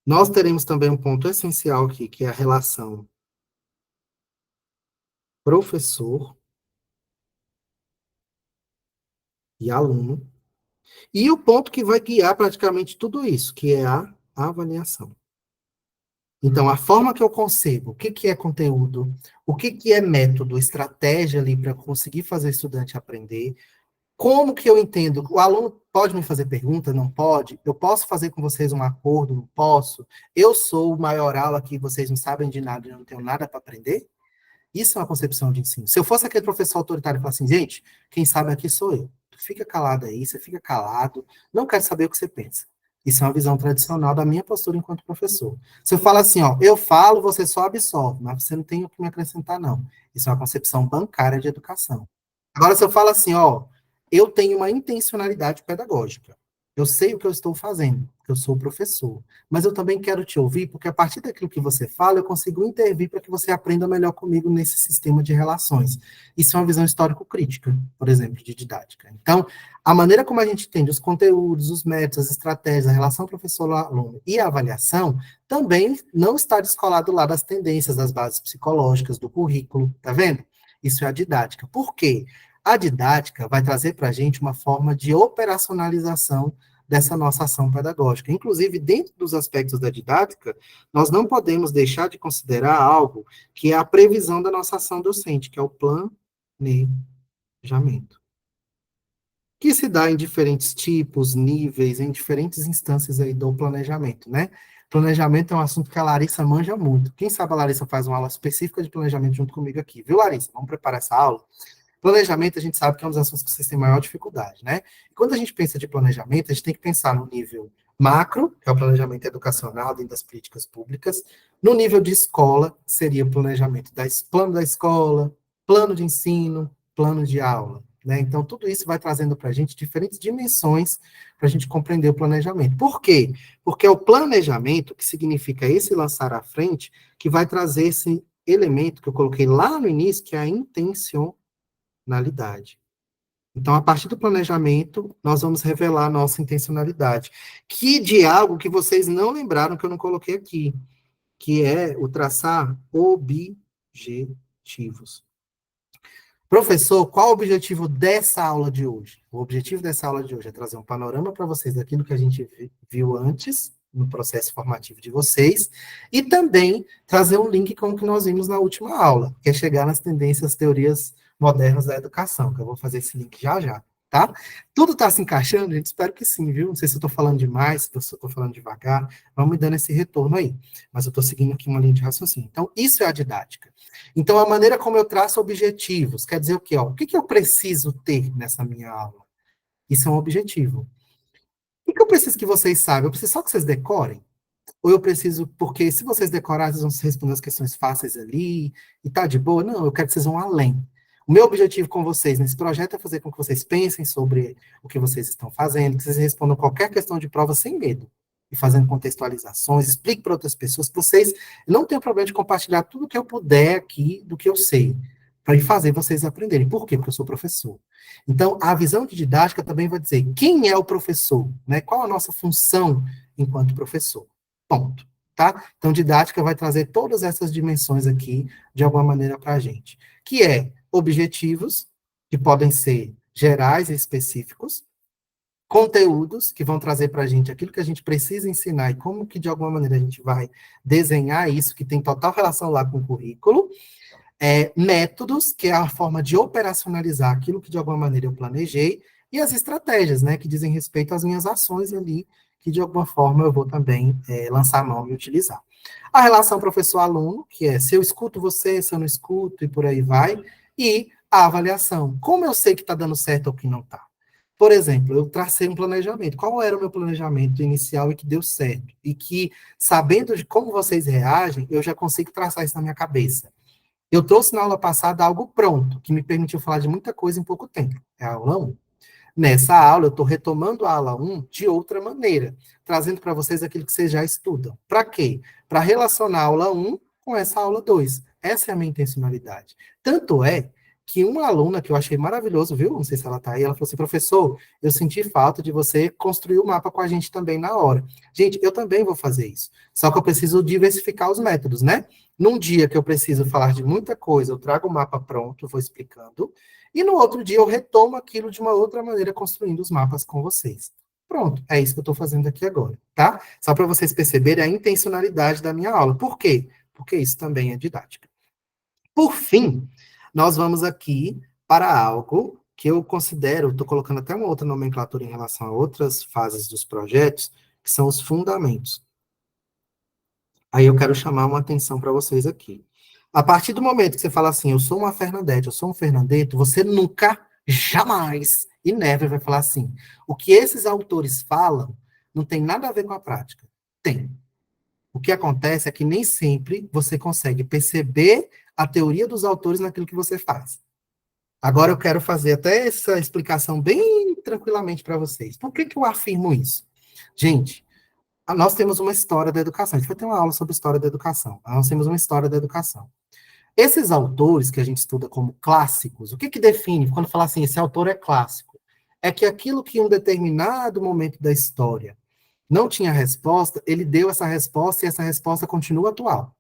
Nós teremos também um ponto essencial aqui, que é a relação professor e aluno. E o ponto que vai guiar praticamente tudo isso, que é a avaliação. Então, a forma que eu concebo, o que que é conteúdo, o que que é método, estratégia ali para conseguir fazer o estudante aprender, como que eu entendo, o aluno pode me fazer pergunta, não pode? Eu posso fazer com vocês um acordo, não posso? Eu sou o maioral aqui, vocês não sabem de nada, eu não tenho nada para aprender? Isso é uma concepção de ensino. Se eu fosse aquele professor autoritário e falasse assim, gente, quem sabe aqui sou eu. Tu fica calado aí, você fica calado, não quero saber o que você pensa. Isso é uma visão tradicional da minha postura enquanto professor. Se eu falo assim, ó, eu falo, você só absorve, mas você não tem o que me acrescentar, não. Isso é uma concepção bancária de educação. Agora, se eu falo assim, ó, eu tenho uma intencionalidade pedagógica. Eu sei o que eu estou fazendo, porque eu sou professor. Mas eu também quero te ouvir, porque a partir daquilo que você fala, eu consigo intervir para que você aprenda melhor comigo nesse sistema de relações. Isso é uma visão histórico-crítica, por exemplo, de didática. Então, a maneira como a gente entende os conteúdos, os métodos, as estratégias, a relação professor-aluno e a avaliação, também não está descolado lá das tendências, das bases psicológicas, do currículo, tá vendo? Isso é a didática. Por quê? A didática vai trazer para a gente uma forma de operacionalização dessa nossa ação pedagógica. Inclusive, dentro dos aspectos da didática, nós não podemos deixar de considerar algo que é a previsão da nossa ação docente, que é o planejamento, que se dá em diferentes tipos, níveis, em diferentes instâncias aí do planejamento, né? Planejamento é um assunto que a Larissa manja muito. Quem sabe a Larissa faz uma aula específica de planejamento junto comigo aqui, viu, Larissa? Vamos preparar essa aula? Planejamento, a gente sabe que é um dos assuntos que vocês têm maior dificuldade, né? E quando a gente pensa de planejamento, a gente tem que pensar no nível macro, que é o planejamento educacional dentro das políticas públicas. No nível de escola, seria o planejamento plano da escola, plano de ensino, plano de aula, né? Então, tudo isso vai trazendo para a gente diferentes dimensões para a gente compreender o planejamento. Por quê? Porque é o planejamento, que significa esse lançar à frente, que vai trazer esse elemento que eu coloquei lá no início, que é a intencionalidade. Então, a partir do planejamento, nós vamos revelar a nossa intencionalidade, que de algo que vocês não lembraram, que eu não coloquei aqui, que é o traçar objetivos. Professor, qual o objetivo dessa aula de hoje? O objetivo dessa aula de hoje é trazer um panorama para vocês daquilo que a gente viu antes, no processo formativo de vocês, e também trazer um link com o que nós vimos na última aula, que é chegar nas tendências, teorias modernas da educação, que eu vou fazer esse link já já, tá? Tudo está se encaixando, gente? Espero que sim, viu? Não sei se eu estou falando demais, se eu estou falando devagar, vamos me dando esse retorno aí, mas eu estou seguindo aqui uma linha de raciocínio. Então, isso é a didática. Então, a maneira como eu traço objetivos, quer dizer o quê? Ó, o que eu preciso ter nessa minha aula? Isso é um objetivo. O que eu preciso que vocês saibam? Eu preciso só que vocês decorem? Ou eu preciso, porque se vocês decorarem, vocês vão responder as questões fáceis ali, e tá de boa? Não, eu quero que vocês vão além. O meu objetivo com vocês nesse projeto é fazer com que vocês pensem sobre o que vocês estão fazendo, que vocês respondam qualquer questão de prova sem medo, e fazendo contextualizações, explique para outras pessoas, que vocês não tenham problema de compartilhar tudo que eu puder aqui, do que eu sei, para fazer vocês aprenderem. Por quê? Porque eu sou professor. Então, a visão de didática também vai dizer quem é o professor, né? Qual a nossa função enquanto professor. Ponto. Tá? Então, didática vai trazer todas essas dimensões aqui, de alguma maneira, para a gente. Que é objetivos, que podem ser gerais e específicos, conteúdos, que vão trazer para a gente aquilo que a gente precisa ensinar e como que, de alguma maneira, a gente vai desenhar isso, que tem total relação lá com o currículo, métodos, que é a forma de operacionalizar aquilo que, de alguma maneira, eu planejei, e as estratégias, né, que dizem respeito às minhas ações ali, que de alguma forma eu vou também lançar a mão e utilizar. A relação professor-aluno, que é se eu escuto você, se eu não escuto, e por aí vai, e a avaliação. Como eu sei que está dando certo ou que não está? Por exemplo, eu tracei um planejamento. Qual era o meu planejamento inicial e que deu certo? E que, sabendo de como vocês reagem, eu já consigo traçar isso na minha cabeça. Eu trouxe na aula passada algo pronto, que me permitiu falar de muita coisa em pouco tempo. É a aula 1. Nessa aula, eu estou retomando a aula 1 de outra maneira, trazendo para vocês aquilo que vocês já estudam. Para quê? Para relacionar a aula 1 com essa aula 2. Essa é a minha intencionalidade. Tanto é que uma aluna que eu achei maravilhoso, viu? Não sei se ela está aí, ela falou assim, professor, eu senti falta de você construir o mapa com a gente também na hora. Gente, eu também vou fazer isso. Só que eu preciso diversificar os métodos, né? Num dia que eu preciso falar de muita coisa, eu trago o mapa pronto, vou explicando. E no outro dia eu retomo aquilo de uma outra maneira, construindo os mapas com vocês. Pronto, é isso que eu estou fazendo aqui agora, tá? Só para vocês perceberem a intencionalidade da minha aula. Por quê? Porque isso também é didática. Por fim, nós vamos aqui para algo que eu considero, estou colocando até uma outra nomenclatura em relação a outras fases dos projetos, que são os fundamentos. Aí eu quero chamar uma atenção para vocês aqui. A partir do momento que você fala assim, eu sou uma Fernandete, eu sou um Fernandeto, você nunca, jamais, e never vai falar assim. O que esses autores falam não tem nada a ver com a prática. Tem. O que acontece é que nem sempre você consegue perceber a teoria dos autores naquilo que você faz. Agora eu quero fazer até essa explicação bem tranquilamente para vocês. Por que eu afirmo isso? Gente, nós temos uma história da educação. A gente vai ter uma aula sobre história da educação. Nós temos uma história da educação. Esses autores que a gente estuda como clássicos, o que define quando fala assim, esse autor é clássico? É que aquilo que em um determinado momento da história não tinha resposta, ele deu essa resposta e essa resposta continua atual.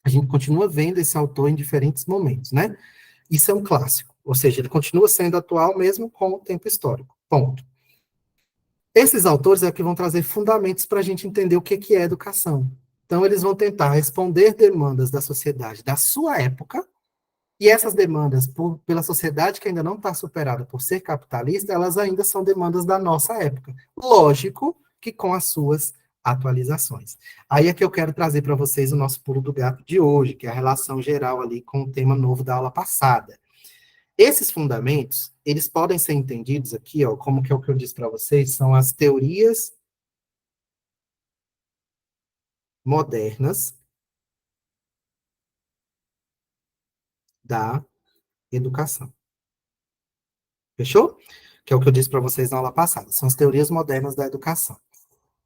A gente continua vendo esse autor em diferentes momentos, né? Isso é um clássico, ou seja, ele continua sendo atual mesmo com o tempo histórico. Ponto. Esses autores é que vão trazer fundamentos para a gente entender o que é educação. Então, eles vão tentar responder demandas da sociedade da sua época, e essas demandas, pela sociedade que ainda não está superada por ser capitalista, elas ainda são demandas da nossa época. Lógico que com as suas atualizações. Aí é que eu quero trazer para vocês o nosso pulo do gato de hoje, que é a relação geral ali com o tema novo da aula passada. Esses fundamentos, eles podem ser entendidos aqui, ó, como que é o que eu disse para vocês, são as teorias modernas da educação. Fechou? Que é o que eu disse para vocês na aula passada. São as teorias modernas da educação.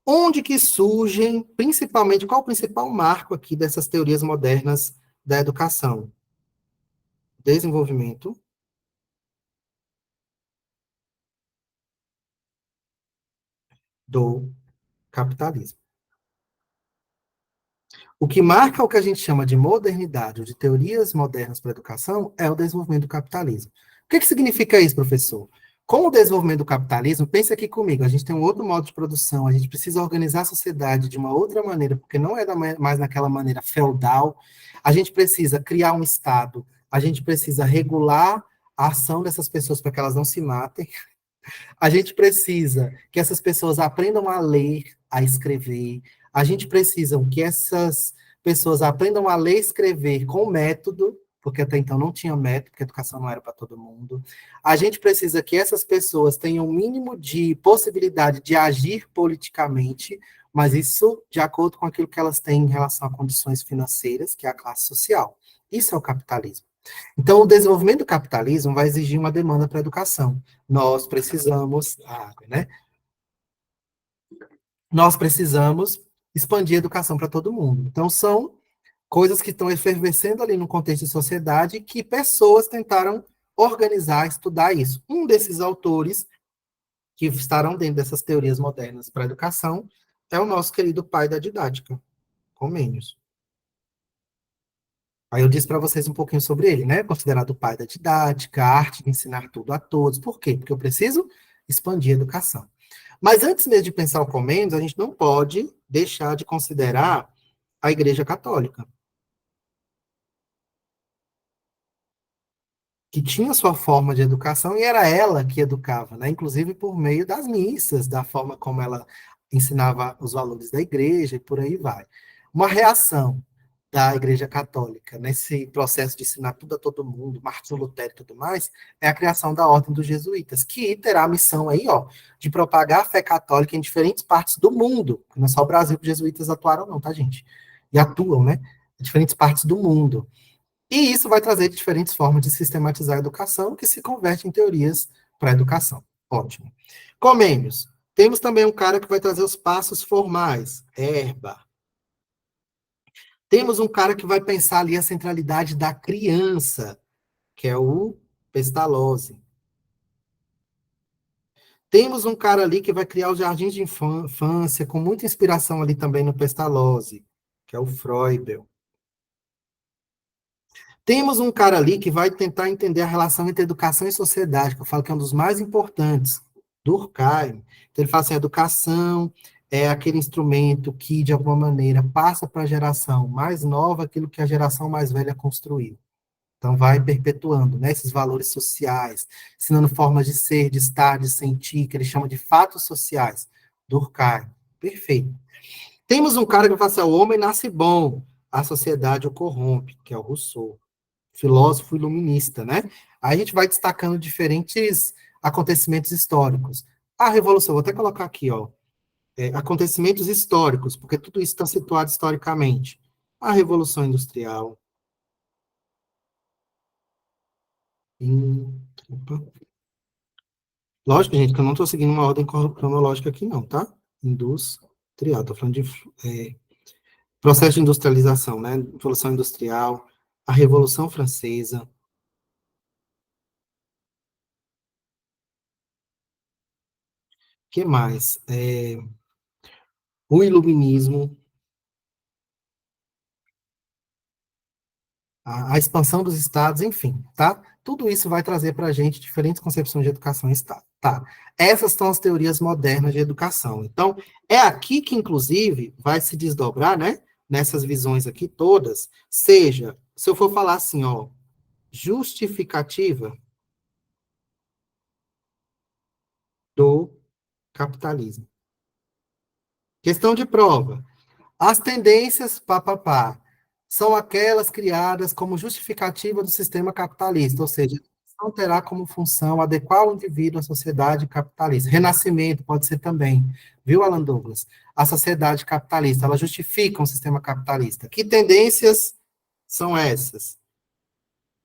Onde que surgem, principalmente, qual o principal marco aqui dessas teorias modernas da educação? Desenvolvimento do capitalismo. O que marca o que a gente chama de modernidade, ou de teorias modernas para a educação, é o desenvolvimento do capitalismo. O que significa isso, professor? Com o desenvolvimento do capitalismo, pense aqui comigo, a gente tem um outro modo de produção, a gente precisa organizar a sociedade de uma outra maneira, porque não é mais naquela maneira feudal, a gente precisa criar um Estado, a gente precisa regular a ação dessas pessoas para que elas não se matem, a gente precisa que essas pessoas aprendam a ler, a escrever, a gente precisa que essas pessoas aprendam a ler e escrever com método, porque até então não tinha método, porque a educação não era para todo mundo. A gente precisa que essas pessoas tenham o mínimo de possibilidade de agir politicamente, mas isso de acordo com aquilo que elas têm em relação a condições financeiras, que é a classe social. Isso é o capitalismo. Então, o desenvolvimento do capitalismo vai exigir uma demanda para a educação. Nós precisamos, né? Nós precisamos expandir a educação para todo mundo. Então, são coisas que estão efervescendo ali no contexto de sociedade que pessoas tentaram organizar, estudar isso. Um desses autores que estarão dentro dessas teorias modernas para a educação é o nosso querido pai da didática, Comênios. Aí eu disse para vocês um pouquinho sobre ele, né? Considerado o pai da didática, a arte de ensinar tudo a todos. Por quê? Porque eu preciso expandir a educação. Mas antes mesmo de pensar o Comênios, a gente não pode deixar de considerar a Igreja Católica, que tinha sua forma de educação e era ela que educava, né? Inclusive por meio das missas, da forma como ela ensinava os valores da igreja e por aí vai. Uma reação da Igreja Católica, nesse processo de ensinar tudo a todo mundo, Martinho Lutero e tudo mais, é a criação da Ordem dos Jesuítas, que terá a missão aí, ó, de propagar a fé católica em diferentes partes do mundo. Não é só o Brasil que os jesuítas atuaram, não, tá, gente? E atuam, né? Em diferentes partes do mundo. E isso vai trazer diferentes formas de sistematizar a educação, que se converte em teorias para a educação. Ótimo. Comênios. Temos também um cara que vai trazer os passos formais. Herba. Temos um cara que vai pensar ali a centralidade da criança, que é o Pestalozzi. Temos um cara ali que vai criar os jardins de infância, com muita inspiração ali também no Pestalozzi, que é o Froebel. Temos um cara ali que vai tentar entender a relação entre educação e sociedade, que eu falo que é um dos mais importantes, Durkheim. Então, ele fala assim, a educação é aquele instrumento que, de alguma maneira, passa para a geração mais nova aquilo que a geração mais velha construiu. Então, vai perpetuando, né, esses valores sociais, ensinando formas de ser, de estar, de sentir, que ele chama de fatos sociais. Durkheim. Perfeito. Temos um cara que fala assim, o homem nasce bom, a sociedade o corrompe, que é o Rousseau. Filósofo iluminista, né? Aí a gente vai destacando diferentes acontecimentos históricos. A Revolução, vou até colocar aqui, ó, acontecimentos históricos, porque tudo isso está situado historicamente. A Revolução Industrial. Opa. Lógico, gente, que eu não estou seguindo uma ordem cronológica aqui, não, tá? Industrial, estou falando de processo de industrialização, né? Revolução Industrial, a Revolução Francesa. O que mais? O Iluminismo, a expansão dos estados, enfim, tá? Tudo isso vai trazer para a gente diferentes concepções de educação e estado, tá? Essas são as teorias modernas de educação. Então, é aqui que, inclusive, vai se desdobrar, né? Nessas visões aqui todas, seja, se eu for falar assim, ó, justificativa do capitalismo. Questão de prova. As tendências, papapá, são aquelas criadas como justificativa do sistema capitalista, ou seja, não terá como função adequar o indivíduo à sociedade capitalista. Renascimento pode ser também, viu, Alan Douglas? A sociedade capitalista, ela justifica um sistema capitalista. Que tendências são essas?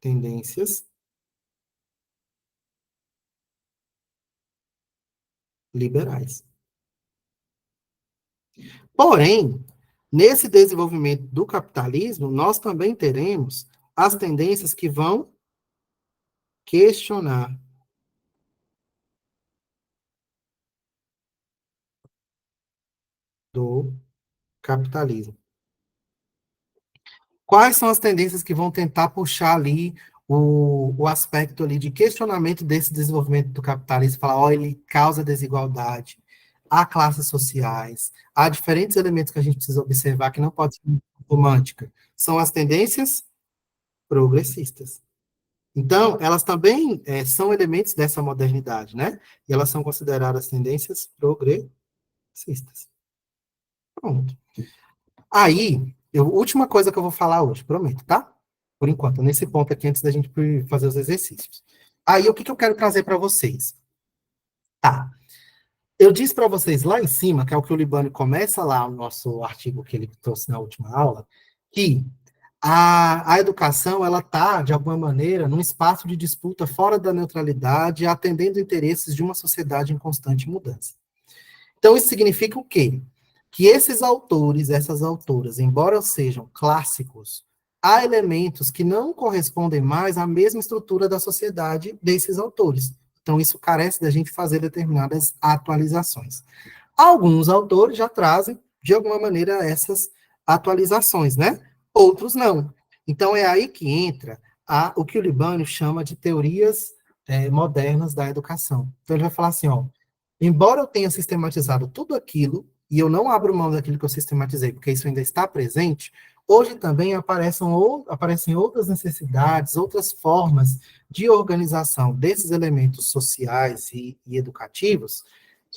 Tendências liberais. Porém, nesse desenvolvimento do capitalismo, nós também teremos as tendências que vão questionar do capitalismo. Quais são as tendências que vão tentar puxar ali o aspecto ali de questionamento desse desenvolvimento do capitalismo, falar, ó, ele causa desigualdade, há classes sociais, há diferentes elementos que a gente precisa observar que não pode ser romântica. São as tendências progressistas. Então, elas também são elementos dessa modernidade, né? E elas são consideradas tendências progressistas. Pronto. Aí, última coisa que eu vou falar hoje, prometo, tá? Por enquanto, nesse ponto aqui, antes da gente fazer os exercícios. Aí, o que eu quero trazer para vocês? Tá. Eu disse para vocês lá em cima, que é o que o Libânio começa lá, o nosso artigo que ele trouxe na última aula, que a educação, ela está, de alguma maneira, num espaço de disputa fora da neutralidade, atendendo interesses de uma sociedade em constante mudança. Então, isso significa o quê? Que esses autores, essas autoras, embora sejam clássicos, há elementos que não correspondem mais à mesma estrutura da sociedade desses autores. Então, isso carece da gente fazer determinadas atualizações. Alguns autores já trazem, de alguma maneira, essas atualizações, né? Outros não. Então, é aí que entra o que o Libânio chama de teorias modernas da educação. Então, ele vai falar assim, ó, embora eu tenha sistematizado tudo aquilo, e eu não abro mão daquilo que eu sistematizei, porque isso ainda está presente, hoje também aparecem outras necessidades, outras formas de organização desses elementos sociais e educativos,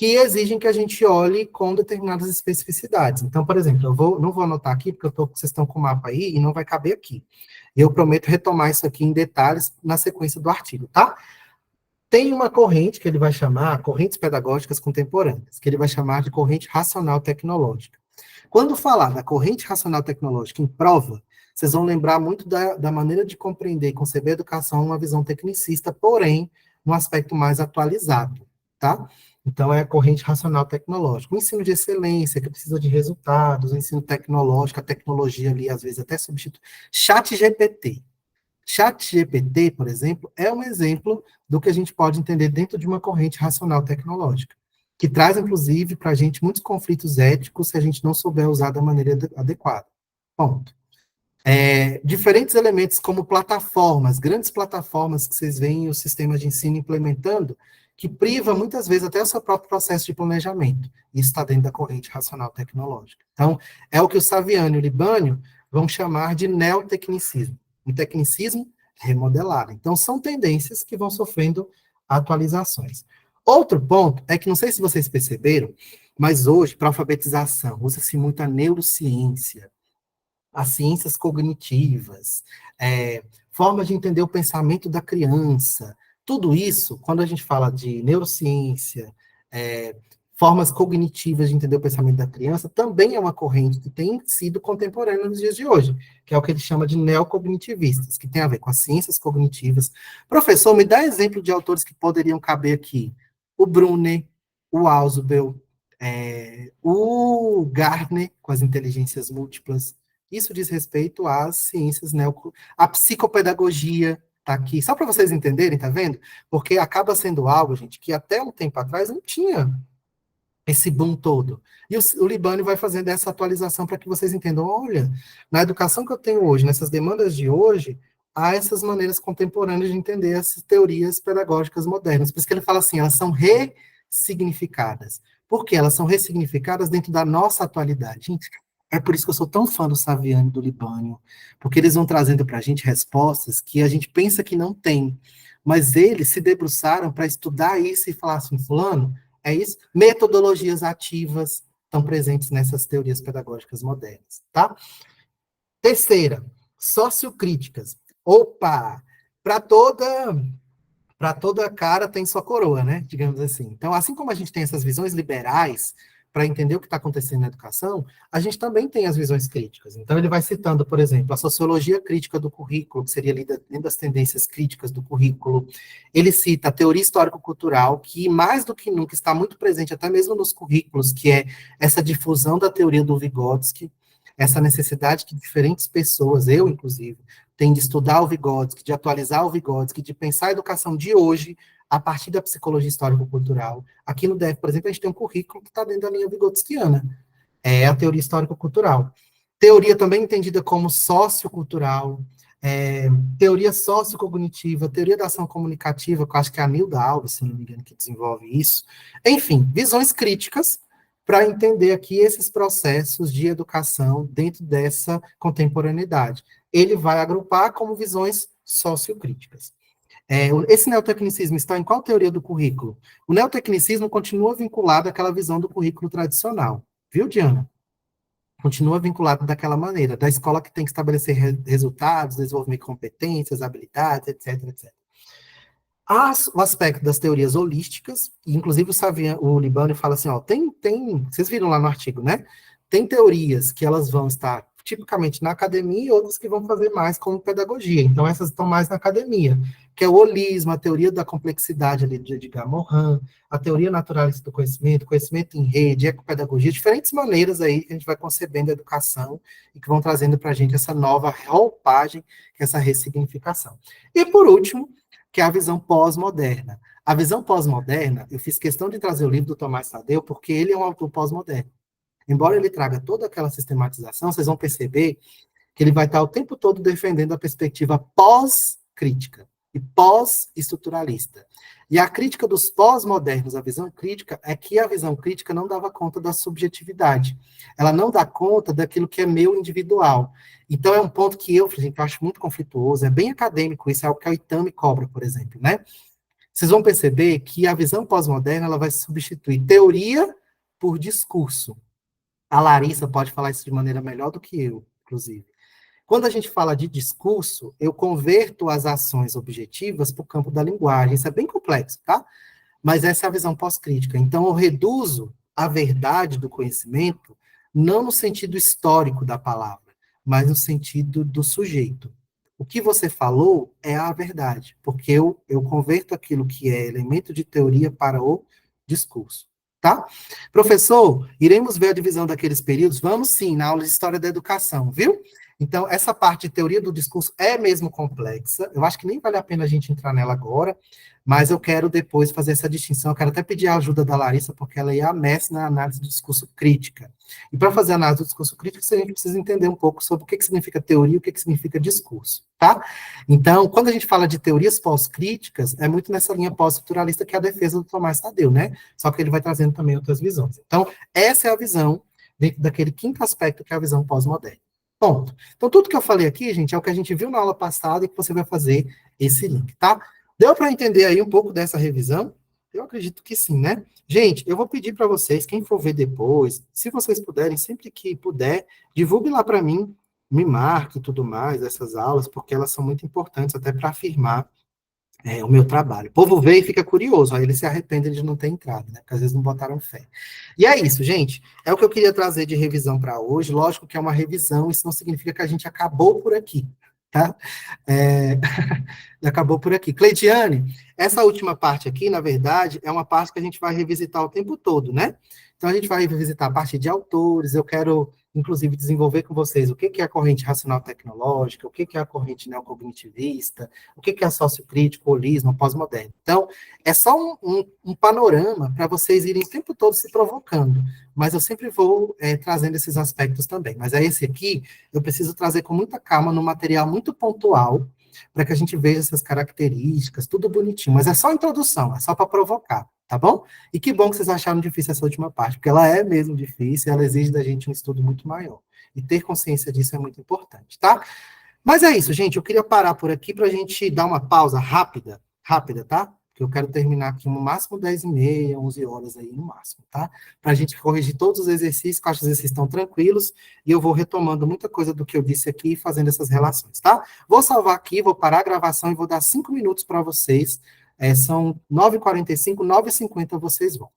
que exigem que a gente olhe com determinadas especificidades. Então, por exemplo, não vou anotar aqui, porque vocês estão com o mapa aí e não vai caber aqui. Eu prometo retomar isso aqui em detalhes na sequência do artigo, tá? Tem uma corrente que ele vai chamar, correntes pedagógicas contemporâneas, que ele vai chamar de corrente racional tecnológica. Quando falar da corrente racional tecnológica em prova, vocês vão lembrar muito da maneira de compreender e conceber a educação uma visão tecnicista, porém, num aspecto mais atualizado, tá? Então, é a corrente racional tecnológica. O ensino de excelência, que precisa de resultados, o ensino tecnológico, a tecnologia ali, às vezes, até substitui. ChatGPT. ChatGPT, por exemplo, é um exemplo do que a gente pode entender dentro de uma corrente racional tecnológica, que traz, inclusive, para a gente muitos conflitos éticos se a gente não souber usar da maneira adequada. Ponto. Diferentes elementos como plataformas, grandes plataformas que vocês veem os sistemas de ensino implementando, que priva muitas vezes até o seu próprio processo de planejamento. Isso está dentro da corrente racional tecnológica. Então, é o que o Saviano e o Libânio vão chamar de neotecnicismo. Um tecnicismo remodelado. Então, são tendências que vão sofrendo atualizações. Outro ponto é que, não sei se vocês perceberam, mas hoje, para alfabetização, usa-se muito a neurociência, as ciências cognitivas, formas de entender o pensamento da criança. Tudo isso, quando a gente fala de neurociência, formas cognitivas de entender o pensamento da criança, também é uma corrente que tem sido contemporânea nos dias de hoje, que é o que ele chama de neocognitivistas, que tem a ver com as ciências cognitivas. Professor, me dá exemplo de autores que poderiam caber aqui. O Brunner, o Ausubel, o Gardner, com as inteligências múltiplas. Isso diz respeito às ciências a psicopedagogia tá aqui, só para vocês entenderem, tá vendo? Porque acaba sendo algo, gente, que até um tempo atrás não tinha esse boom todo. E o Libânio vai fazendo essa atualização para que vocês entendam, olha, na educação que eu tenho hoje, nessas demandas de hoje, há essas maneiras contemporâneas de entender essas teorias pedagógicas modernas. Por isso que ele fala assim, elas são ressignificadas. Por quê? Elas são ressignificadas dentro da nossa atualidade. Gente, é por isso que eu sou tão fã do Saviano e do Libânio, porque eles vão trazendo para a gente respostas que a gente pensa que não tem, mas eles se debruçaram para estudar isso e falar assim, fulano, é isso? Metodologias ativas estão presentes nessas teorias pedagógicas modernas, tá? Terceira, sociocríticas. Opa! Para toda cara tem sua coroa, né? Digamos assim. Então, assim como a gente tem essas visões liberais para entender o que está acontecendo na educação, a gente também tem as visões críticas. Então, ele vai citando, por exemplo, a sociologia crítica do currículo, que seria ali dentro das tendências críticas do currículo. Ele cita a teoria histórico-cultural, que mais do que nunca está muito presente, até mesmo nos currículos, que é essa difusão da teoria do Vygotsky, essa necessidade que diferentes pessoas, eu inclusive, tem de estudar o Vygotsky, de atualizar o Vygotsky, de pensar a educação de hoje a partir da psicologia histórico-cultural. Aqui no DEF, por exemplo, a gente tem um currículo que está dentro da linha vygotskiana. É a teoria histórico-cultural. Teoria também entendida como sociocultural, teoria sociocognitiva, teoria da ação comunicativa, que eu acho que é a Nilda Alves, se não me engano, que desenvolve isso. Enfim, visões críticas para entender aqui esses processos de educação dentro dessa contemporaneidade. Ele vai agrupar como visões sociocríticas. Esse neotecnicismo está em qual teoria do currículo? O neotecnicismo continua vinculado àquela visão do currículo tradicional. Viu, Diana? Continua vinculado daquela maneira, da escola que tem que estabelecer resultados, desenvolver competências, habilidades, etc, etc. Há o aspecto das teorias holísticas, e inclusive o Libânio fala assim, ó, vocês viram lá no artigo, né? Tem teorias que elas vão estar tipicamente na academia e outras que vão fazer mais como pedagogia. Então, essas estão mais na academia, que é o holismo, a teoria da complexidade ali de Edgar Morin, a teoria naturalista do conhecimento, conhecimento em rede, ecopedagogia, diferentes maneiras aí que a gente vai concebendo a educação e que vão trazendo para a gente essa nova roupagem, essa ressignificação. E, por último, que é a visão pós-moderna. A visão pós-moderna, eu fiz questão de trazer o livro do Tomás Tadeu, porque ele é um autor pós-moderno. Embora ele traga toda aquela sistematização, vocês vão perceber que ele vai estar o tempo todo defendendo a perspectiva pós-crítica e pós-estruturalista. E a crítica dos pós-modernos, a visão crítica, é que a visão crítica não dava conta da subjetividade. Ela não dá conta daquilo que é meu individual. Então, é um ponto que eu acho muito conflituoso, é bem acadêmico, isso é o que a Itami cobra, por exemplo, né? vocês vão perceber que a visão pós-moderna ela vai substituir teoria por discurso. A Larissa pode falar isso de maneira melhor do que eu, inclusive. Quando a gente fala de discurso, eu converto as ações objetivas para o campo da linguagem. Isso é bem complexo, tá? Mas essa é a visão pós-crítica. Então, eu reduzo a verdade do conhecimento não no sentido histórico da palavra, mas no sentido do sujeito. O que você falou é a verdade, porque eu converto aquilo que é elemento de teoria para o discurso, tá? Professor, iremos ver a divisão daqueles períodos? Vamos sim, na aula de História da Educação, viu? Então, essa parte de teoria do discurso é mesmo complexa, eu acho que nem vale a pena a gente entrar nela agora, mas eu quero depois fazer essa distinção, eu quero até pedir a ajuda da Larissa, porque ela é a mestre na análise do discurso crítica. E para fazer a análise do discurso crítico, a gente precisa entender um pouco sobre o que significa teoria e o que significa discurso, tá? Então, quando a gente fala de teorias pós-críticas, é muito nessa linha pós-estruturalista que é a defesa do Tomás Tadeu, né? Só que ele vai trazendo também outras visões. Então, essa é a visão dentro daquele quinto aspecto que é a visão pós-moderna. Ponto. Então, tudo que eu falei aqui, gente, é o que a gente viu na aula passada e que você vai fazer esse link, tá? Deu para entender aí um pouco dessa revisão? Eu acredito que sim, né? Gente, eu vou pedir para vocês, quem for ver depois, se vocês puderem, sempre que puder, divulgue lá para mim, me marque e tudo mais, essas aulas, porque elas são muito importantes até para afirmar o meu trabalho. O povo vê e fica curioso, aí eles se arrependem de não ter entrado, né? Porque às vezes não botaram fé. E é isso, gente. É o que eu queria trazer de revisão para hoje. Lógico que é uma revisão, isso não significa que a gente acabou por aqui, tá? Acabou por aqui. Cleidiane, essa última parte aqui, na verdade, é uma parte que a gente vai revisitar o tempo todo, né? Então, a gente vai revisitar a parte de autores, eu quero, inclusive, desenvolver com vocês o que é a corrente racional tecnológica, o que é a corrente neocognitivista, o que é a sociocrítica, o holismo, pós-moderno. Então, é só um panorama para vocês irem o tempo todo se provocando, mas eu sempre vou trazendo esses aspectos também. Mas esse aqui, eu preciso trazer com muita calma, num material muito pontual, para que a gente veja essas características, tudo bonitinho. Mas é só introdução, é só para provocar, tá bom? E que bom que vocês acharam difícil essa última parte, porque ela é mesmo difícil, ela exige da gente um estudo muito maior. E ter consciência disso é muito importante, tá? Mas é isso, gente, eu queria parar por aqui para a gente dar uma pausa rápida, tá? Porque eu quero terminar aqui no máximo 10h30, 11 horas aí no máximo, tá? Para a gente corrigir todos os exercícios, que eu acho que os exercícios estão tranquilos, e eu vou retomando muita coisa do que eu disse aqui e fazendo essas relações, tá? Vou salvar aqui, vou parar a gravação e vou dar 5 minutos para vocês. São 9h45, 9h50 vocês vão.